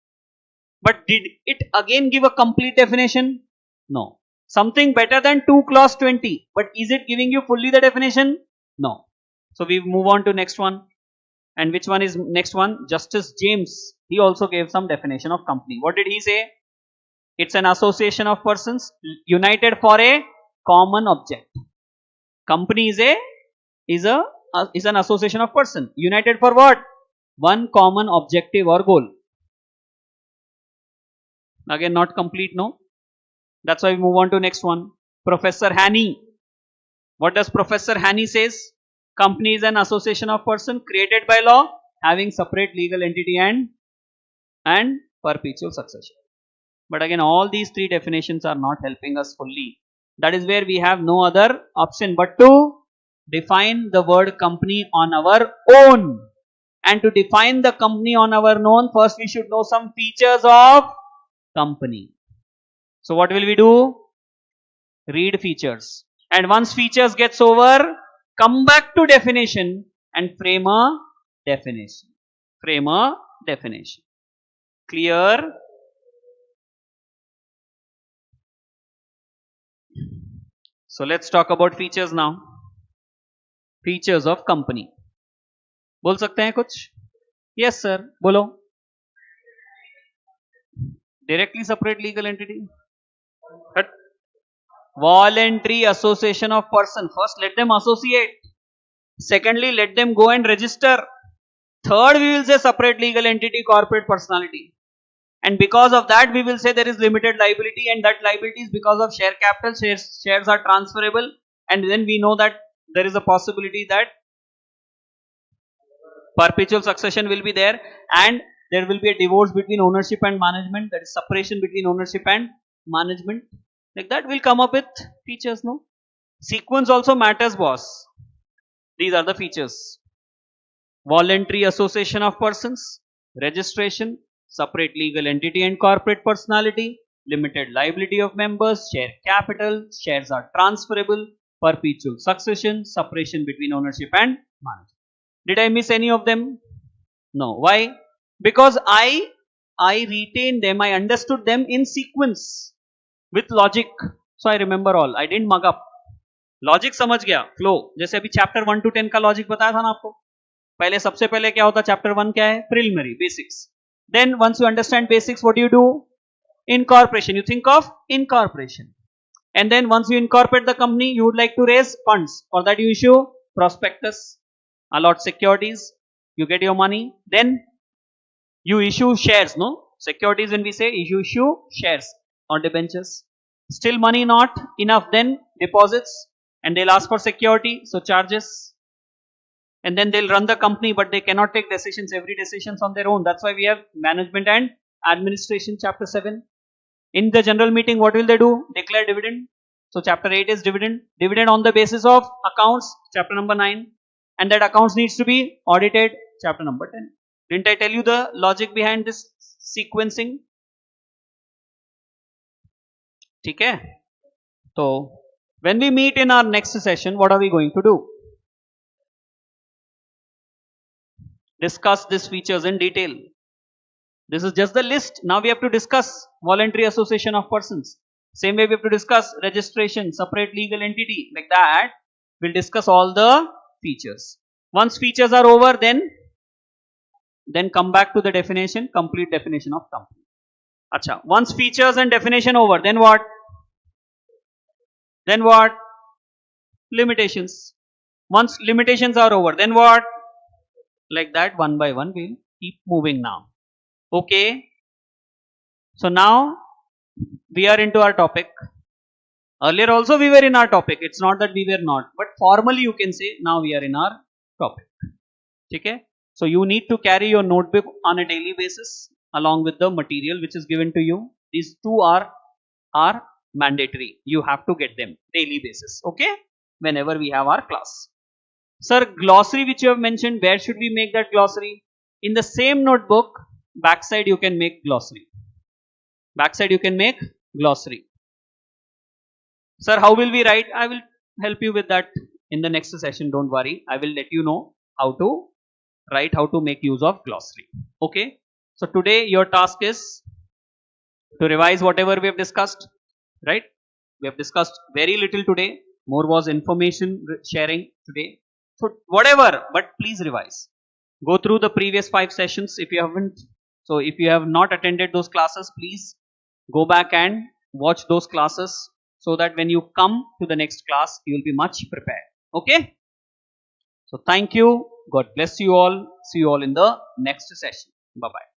But did it again give a complete definition? No. Something better than 2 clause 20, but is it giving you fully the definition? No. So we move on to next one. And which one is next one? Justice James, he also gave some definition of company. What did he say? It's an association of persons united for a common object. Company is an association of person united for what? One common objective or goal. Again, not complete, no. That's why we move on to next one. Professor Haney. What does Professor Haney says? Company is an association of person created by law, having separate legal entity and perpetual succession. But again, all these three definitions are not helping us fully. That is where we have no other option but to define the word company on our own. And to define the company on our own, first we should know some features of company. So what will we do? Read features. And once features gets over, come back to definition and frame a definition. Frame a definition. Clear? So let's talk about features now. Features of company. बोल सकते हैं कुछ? Yes sir, बोलो. Directly separate legal entity. But voluntary association of person. First, let them associate. Secondly, let them go and register. Third, we will say separate legal entity, corporate personality. And because of that, we will say there is limited liability, and that liability is because of share capital. Shares are transferable, and then we know that there is a possibility that perpetual succession will be there, and there will be a divorce between ownership and management, that is separation between ownership and management. Like that, we'll come up with features, no? Sequence also matters, boss. These are the features. Voluntary association of persons, registration, separate legal entity and corporate personality, limited liability of members, share capital, shares are transferable, perpetual succession, separation between ownership and management. Did I miss any of them? No. Why? Because I retained them, I understood them in sequence with logic. So I remember all. I didn't mug up. Logic समझ गया, flow. जैसे अभी chapter 1 to 10 का logic बताया था ना आपको. पहले सबसे पहले क्या होता? chapter 1 क्या है? Preliminary, basics. Then once you understand basics, what do? Incorporation. You think of incorporation. And then once you incorporate the company, you would like to raise funds. For that you issue prospectus, allot securities, you get your money. Then you issue shares, no? Securities, when we say issue shares or debentures. Still money not enough, then deposits, and they'll ask for security, so charges. And then they'll run the company, but they cannot take decisions, every decisions on their own. That's why we have management and administration, chapter 7. In the general meeting, what will they do? Declare dividend. So chapter 8 is dividend. Dividend on the basis of accounts, chapter number 9. And that accounts needs to be audited, chapter number 10. Didn't I tell you the logic behind this sequencing? Okay? So when we meet in our next session, what are we going to do? discuss these features in detail. This is just the list. Now we have to discuss voluntary association of persons. Same way we have to discuss registration, separate legal entity, like that. We'll discuss all the features. Once features are over, then come back to the definition, complete definition of company. Acha, once features and definition over, then what? Then what? Limitations. Once limitations are over, then what? Like that, one by one, we'll keep moving now. Okay. So now we are into our topic. Earlier also we were in our topic. It's not that we were not, but formally you can say now we are in our topic. Okay. So you need to carry your notebook on a daily basis along with the material which is given to you. These two are mandatory. You have to get them daily basis. Okay. Whenever we have our class. Sir, glossary which you have mentioned, where should we make that glossary? In the same notebook, backside you can make glossary. Backside you can make glossary. Sir, how will we write? I will help you with that in the next session. Don't worry. I will let you know how to write, how to make use of glossary. Okay. So today your task is to revise whatever we have discussed. Right. We have discussed very little today. More was information sharing today. So whatever, but please revise. Go through the previous 5 sessions if you haven't. So if you have not attended those classes, please go back and watch those classes so that when you come to the next class, you will be much prepared. Okay. So thank you. God bless you all. See you all in the next session. Bye-bye.